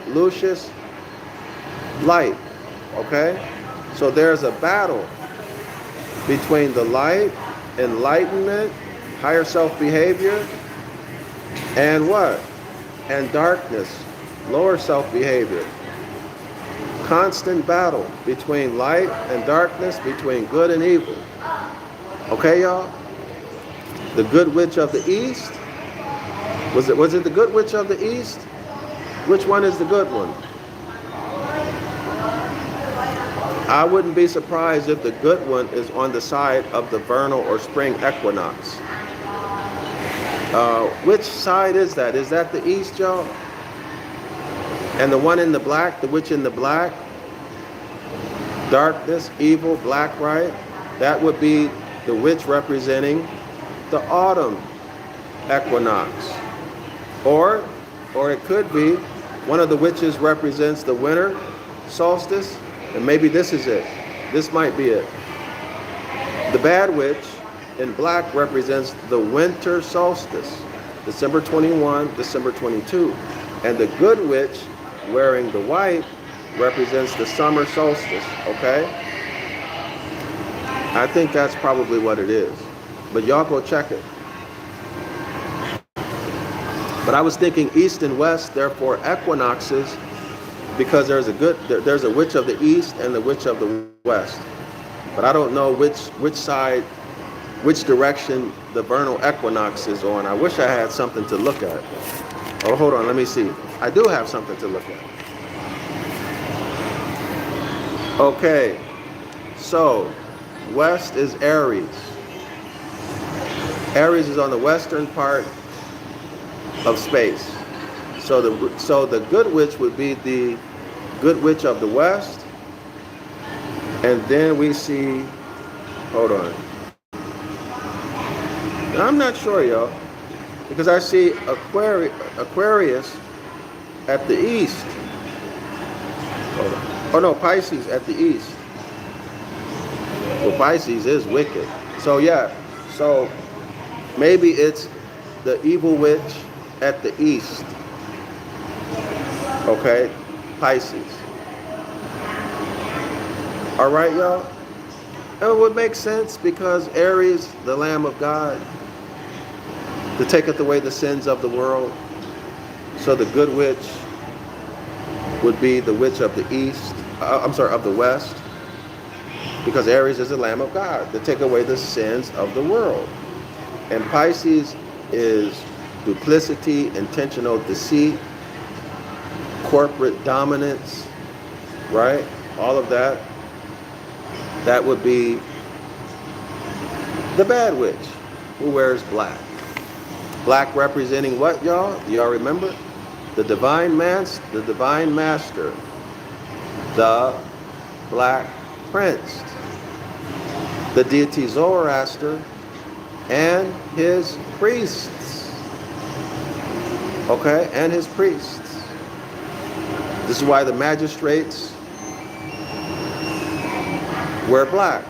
Lucius, light. Okay? So there's a battle between the light, enlightenment, higher self-behavior, and what? And darkness, lower self-behavior. Constant battle between light and darkness, between good and evil. Okay, y'all? The good witch of the east. Was it the good witch of the east? Which one is the good one? I wouldn't be surprised if the good one is on the side of the vernal or spring equinox. Which side is that? Is that the east, y'all? And the one in the black, the witch in the black, darkness, evil, black, right? That would be the witch representing the autumn equinox. Or it could be one of the witches represents the winter solstice, and maybe this is it. This might be it. The bad witch in black represents the winter solstice, December 21, December 22. And the good witch wearing the white represents the summer solstice, okay? I think that's probably what it is. But y'all go check it. But I was thinking east and west, therefore equinoxes, because there's a witch of the east and the witch of the west. But I don't know which side, which direction the vernal equinox is on. I wish I had something to look at. Oh, hold on, let me see. I do have something to look at. Okay, so west is Aries. Aries is on the western part of space. So the good witch would be the good witch of the west. And then we see, hold on. Now, I'm not sure, y'all, because I see Aquarius at the east. Hold on. Oh no, Pisces at the east. Well, Pisces is wicked. So yeah, so maybe it's the evil witch at the east. Okay, Pisces. All right, y'all? And it would make sense because Aries, the Lamb of God, that taketh away the sins of the world. So the good witch would be the witch of the east, of the west, because Aries is the Lamb of God that take away the sins of the world. And Pisces is duplicity, intentional deceit, corporate dominance, right? All of that. That would be the bad witch who wears black. Black representing what, y'all? Do y'all remember? The divine master, the Black Prince, the deity Zoroaster, and his priests. okay, and his priests. This is why the magistrates wear black,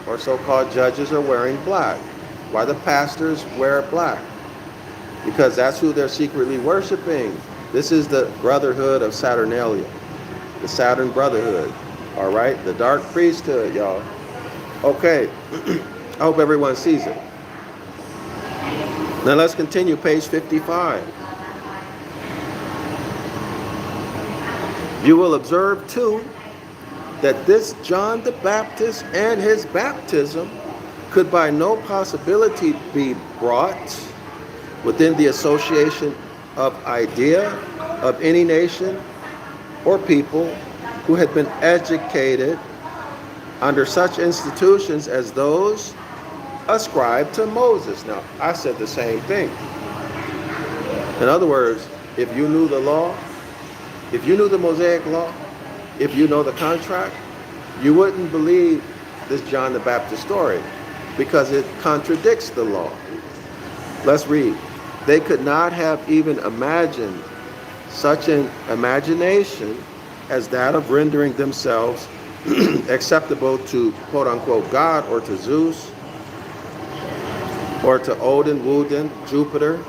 or so-called judges are wearing black. Why the pastors wear black? Because that's who they're secretly worshiping. This is the brotherhood of Saturnalia, the Saturn brotherhood, all right? The dark priesthood, y'all. Okay, I hope everyone sees it. Now let's continue, page 55. You will observe, too, that this John the Baptist and his baptism could by no possibility be brought within the association of idea of any nation or people who had been educated under such institutions as those ascribed to Moses. Now, I said the same thing. In other words, if you knew the law, if you knew the Mosaic law, if you know the contract, you wouldn't believe this John the Baptist story because it contradicts the law. Let's read. They could not have even imagined such an imagination as that of rendering themselves acceptable to quote-unquote God, or to Zeus, or to Odin, Woden, Jupiter,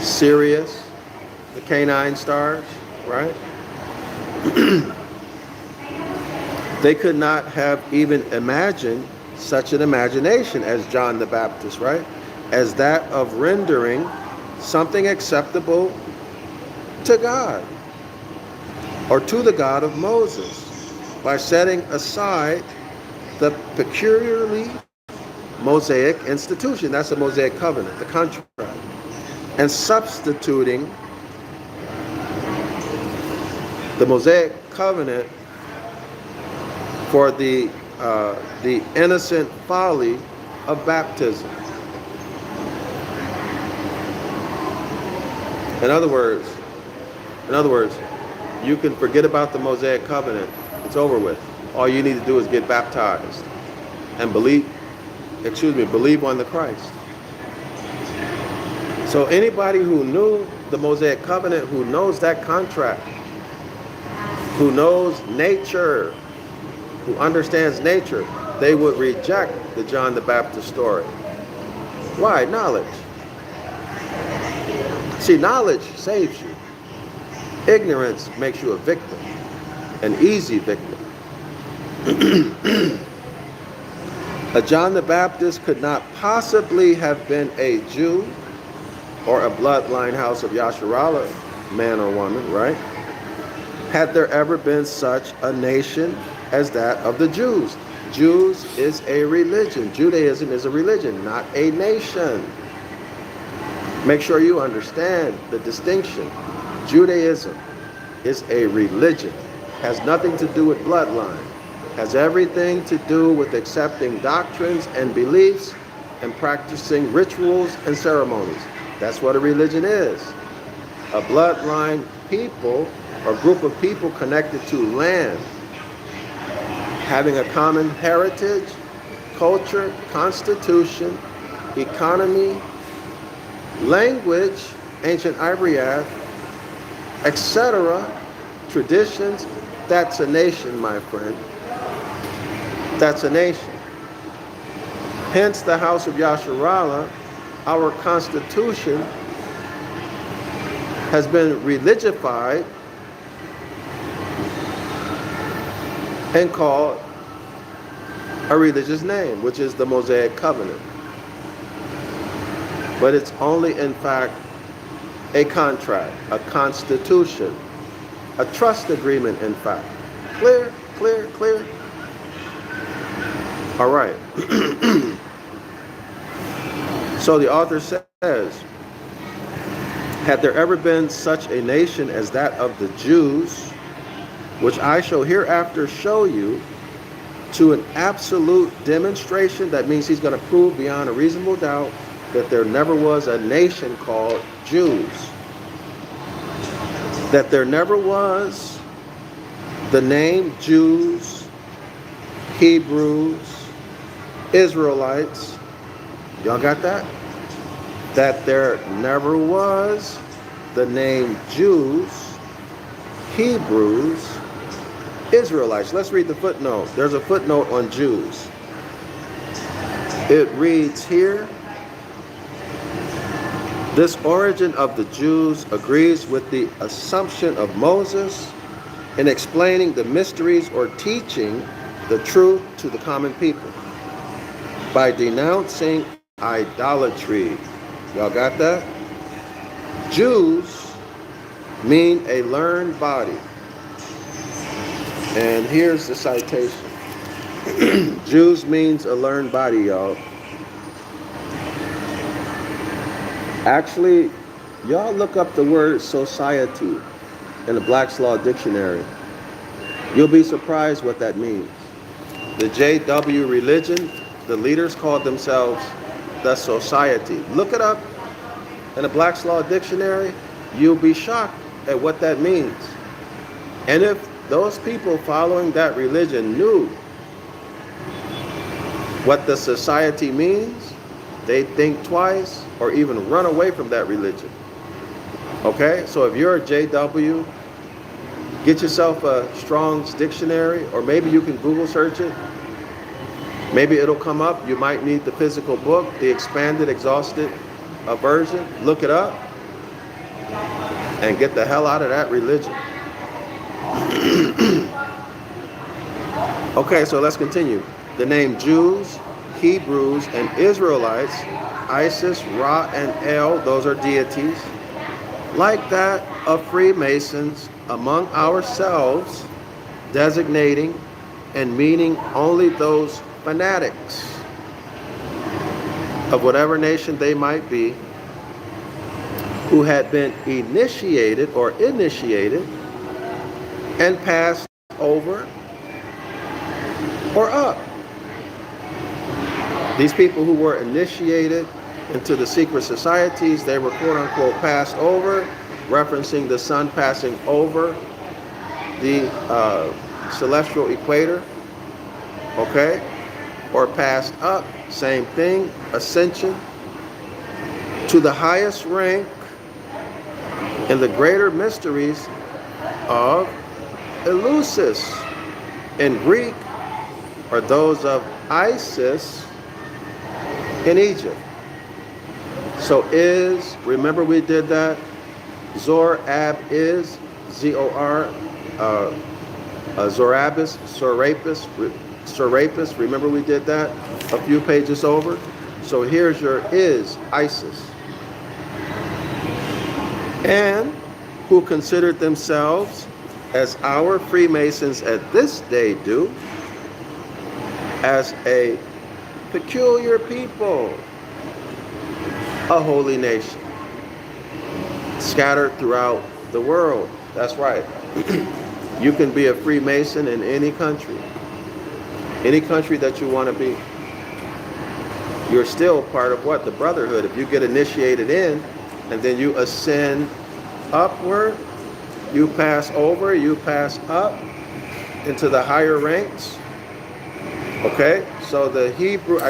Sirius, the Canine stars, right? They could not have even imagined such an imagination as John the Baptist, right? As that of rendering something acceptable to God, or to the God of Moses, by setting aside the peculiarly Mosaic institution, that's the Mosaic covenant, the contract, and substituting the Mosaic covenant for the innocent folly of baptism. In other words, you can forget about the Mosaic covenant. It's over with. All you need to do is get baptized and believe on the Christ. So anybody who knew the Mosaic covenant, who knows that contract, who knows nature, who understands nature, they would reject the John the Baptist story. Why? Knowledge. See, knowledge saves you. Ignorance makes you a victim, an easy victim. A John the Baptist could not possibly have been a Jew or a bloodline house of Yasharallah, man or woman, right? Had there ever been such a nation as that of the Jews. Jews is a religion. Judaism is a religion, not a nation. Make sure you understand the distinction. Judaism is a religion. Has nothing to do with bloodline. Has everything to do with accepting doctrines and beliefs and practicing rituals and ceremonies. That's what a religion is. A bloodline people or group of people connected to land, having a common heritage, culture, constitution, economy, language, ancient Ibaryath, etc., traditions. That's a nation, my friend. That's a nation. Hence the house of Yasharallah, our constitution has been religified and called a religious name, which is the Mosaic covenant. But it's only, in fact, a contract, a constitution, a trust agreement, in fact. Clear, clear, clear? All right. So the author says, had there ever been such a nation as that of the Jews, which I shall hereafter show you to an absolute demonstration, that means he's going to prove beyond a reasonable doubt that there never was a nation called Jews. That there never was the name Jews, Hebrews, Israelites. Y'all got that? that there never was the name Jews, Hebrews, Israelites. Let's read the footnote. There's a footnote on Jews. It reads here, this origin of the Jews agrees with the assumption of Moses in explaining the mysteries or teaching the truth to the common people by denouncing idolatry. Y'all got that? Jews mean a learned body. And here's the citation. Jews means a learned body, y'all. Actually, y'all look up the word society in the Black's Law Dictionary. You'll be surprised what that means. The JW religion, the leaders called themselves the society. Look it up in the Black's Law Dictionary. You'll be shocked at what that means. And if those people following that religion knew what the society means, they'd think twice or even run away from that religion. Okay? So if you're a JW, get yourself a Strong's dictionary, or maybe you can Google search it. Maybe it'll come up. You might need the physical book, the expanded, exhausted version. Look it up and get the hell out of that religion. Okay, so let's continue. The name Jews, Hebrews, and Israelites, Isis, Ra, and El, those are deities, like that of Freemasons among ourselves, designating and meaning only those fanatics of whatever nation they might be, who had been initiated and passed over or up. These people who were initiated into the secret societies, they were quote unquote passed over, referencing the sun passing over the celestial equator, okay? Or passed up, same thing, ascension to the highest rank in the greater mysteries of Eleusis in Greek, or those of Isis in Egypt. So is, remember we did that? Zor-Ab is, Z-O-R, Zorabus, Serapis, remember we did that a few pages over? So here's your is, Isis. And who considered themselves, as our Freemasons at this day do, as a peculiar people, a holy nation, scattered throughout the world. That's right. You can be a Freemason in any country that you want to be. You're still part of what? The brotherhood. If you get initiated in, and then you ascend upward, you pass over, you pass up into the higher ranks. Okay, so the Hebrew,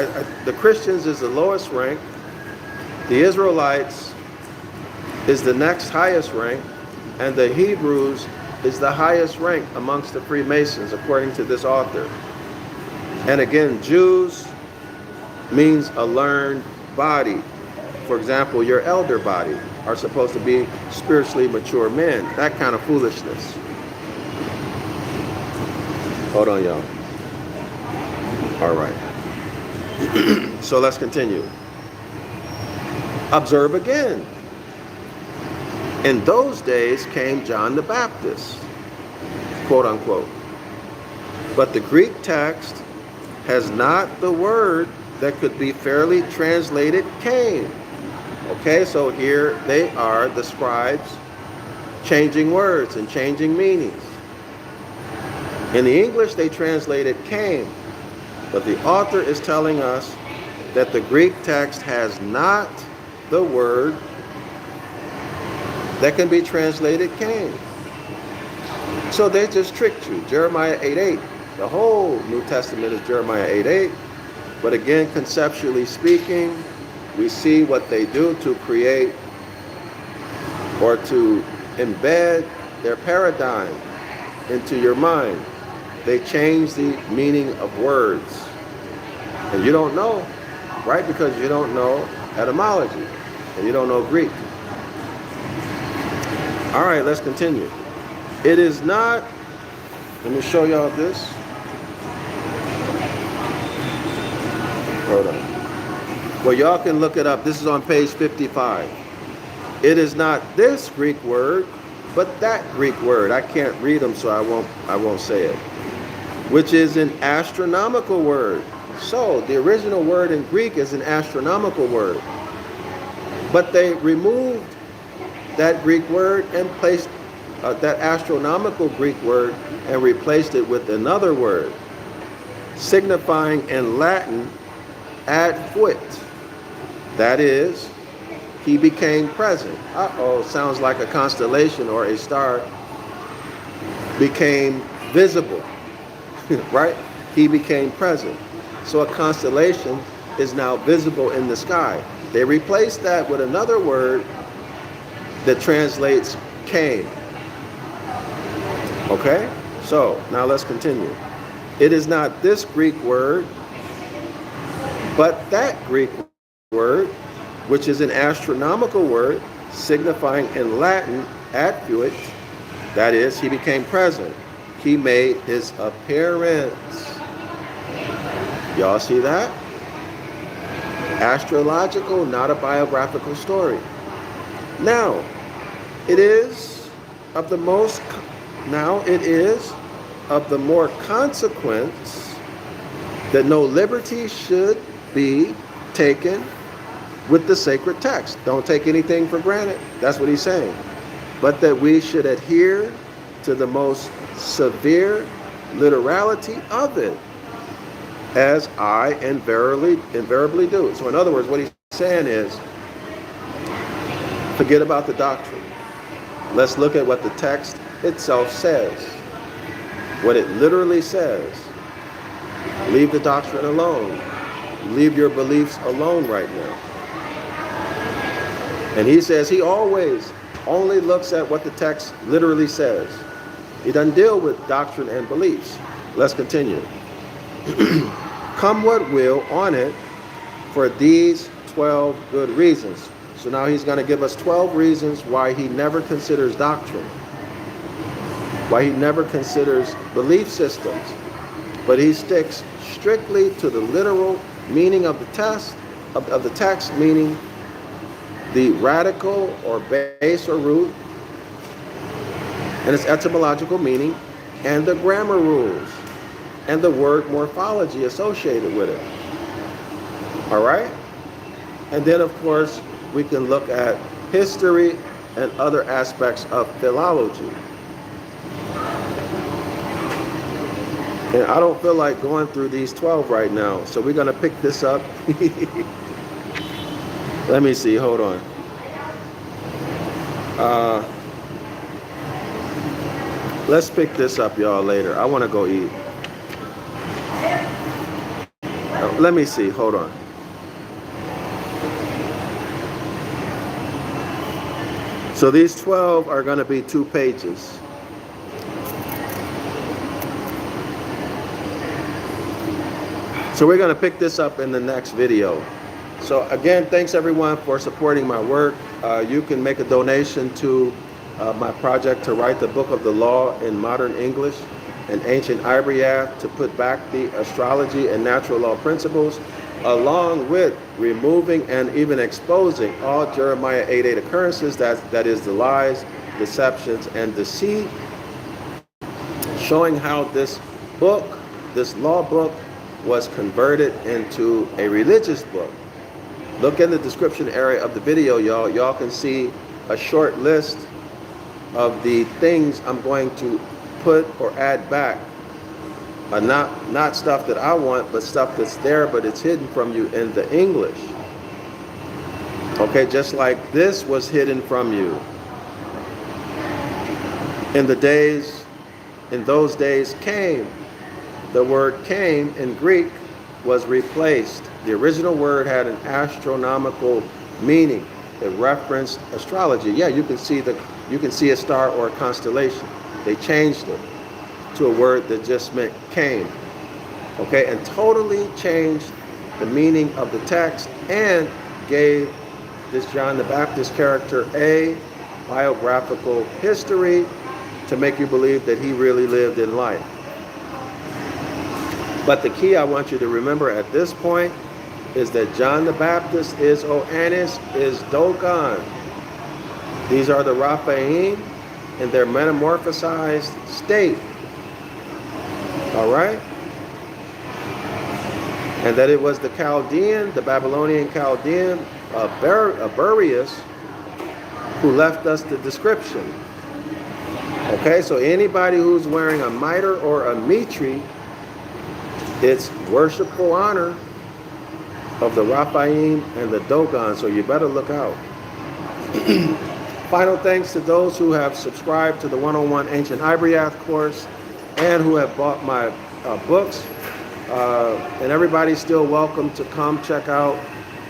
the Christians is the lowest rank. The Israelites is the next highest rank, and the Hebrews is the highest rank amongst the Freemasons, according to this author. And again, Jews means a learned body. For example, your elder body are supposed to be spiritually mature men. That kind of foolishness. Hold on, y'all. All right. So let's continue. Observe again. In those days came John the Baptist, quote unquote. But the Greek text has not the word that could be fairly translated came. Okay, so here they are, the scribes, changing words and changing meanings. In the English, they translated came, but the author is telling us that the Greek text has not the word that can be translated came. So they just tricked you. Jeremiah 8:8. The whole New Testament is Jeremiah 8:8. But again, conceptually speaking, we see what they do to create or to embed their paradigm into your mind. They change the meaning of words. And you don't know, right? Because you don't know etymology and you don't know Greek. All right, let's continue. It is not, let me show y'all this. Hold on. Well, y'all can look it up. This is on page 55. It is not this Greek word, but that Greek word. I can't read them, so I won't say it. Which is an astronomical word. So the original word in Greek is an astronomical word. But they removed that Greek word and placed that astronomical Greek word and replaced it with another word, signifying in Latin ad fuit. That is, he became present. Sounds like a constellation or a star became visible, right? He became present. So a constellation is now visible in the sky. They replaced that with another word that translates came. Okay? So now let's continue. It is not this Greek word, but that Greek word, which is an astronomical word signifying in Latin ad fuit. That is, he became present. He made his appearance. Y'all see that? Astrological, not a biographical story. Now, it is of the more consequence that no liberty should be taken with the sacred text. Don't take anything for granted. That's what he's saying. But that we should adhere to the most severe literality of it, as I invariably do. So in other words, what he's saying is, forget about the doctrine. Let's look at what the text itself says. What it literally says. Leave the doctrine alone. Leave your beliefs alone right now. And he says he always only looks at what the text literally says. He doesn't deal with doctrine and beliefs. Let's continue. Come what will on it for these 12 good reasons. So now he's going to give us 12 reasons why he never considers doctrine, why he never considers belief systems, but he sticks strictly to the literal meaning of the text, meaning the radical or base or root, and its etymological meaning, and the grammar rules, and the word morphology associated with it. All right? And then, of course, we can look at history and other aspects of philology. And I don't feel like going through these 12 right now, so we're going to pick this up. Let me see, hold on. Let's pick this up, y'all, later. I want to go eat. Let me see, hold on. So these 12 are going to be 2 pages. So we're going to pick this up in the next video. So again, thanks everyone for supporting my work. You can make a donation to my project to write the book of the law in modern English and Ancient Ibaryath to put back the astrology and natural law principles, along with removing and even exposing all Jeremiah 8:8 occurrences, that is the lies, deceptions, and deceit, showing how this book, this law book, was converted into a religious book. Look in the description area of the video, y'all. Y'all can see a short list of the things I'm going to put or add back. Not stuff that I want, but stuff that's there, but it's hidden from you in the English. Okay, just like this was hidden from you. In those days came. The word came in Greek was replaced The original word had an astronomical meaning. It referenced astrology. Yeah, you can see a star or a constellation. They changed it to a word that just meant came. Okay, and totally changed the meaning of the text and gave this John the Baptist character a biographical history to make you believe that he really lived in life. But the key I want you to remember at this point is that John the Baptist is Oannes, is Dogon. These are the Raphaim in their metamorphosized state. All right? And that it was the Chaldean, the Babylonian Chaldean, Ibaryath, who left us the description. Okay, so anybody who's wearing a mitre or a mitre, it's worshipful honor of the Raphaim and the Dogon, so you better look out. Final thanks to those who have subscribed to the 101 Ancient Ibaryath course and who have bought my books. And everybody's still welcome to come check out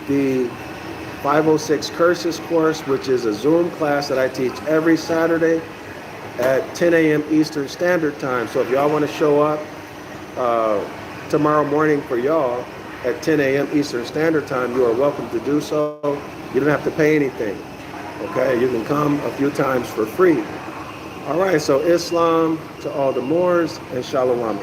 the 506 Curses course, which is a Zoom class that I teach every Saturday at 10 a.m. Eastern Standard Time. So if y'all want to show up tomorrow morning for y'all at 10 a.m. Eastern Standard Time, you are welcome to do so. You don't have to pay anything. Okay, you can come a few times for free. All right, so Islam to all the Moors and Shalom.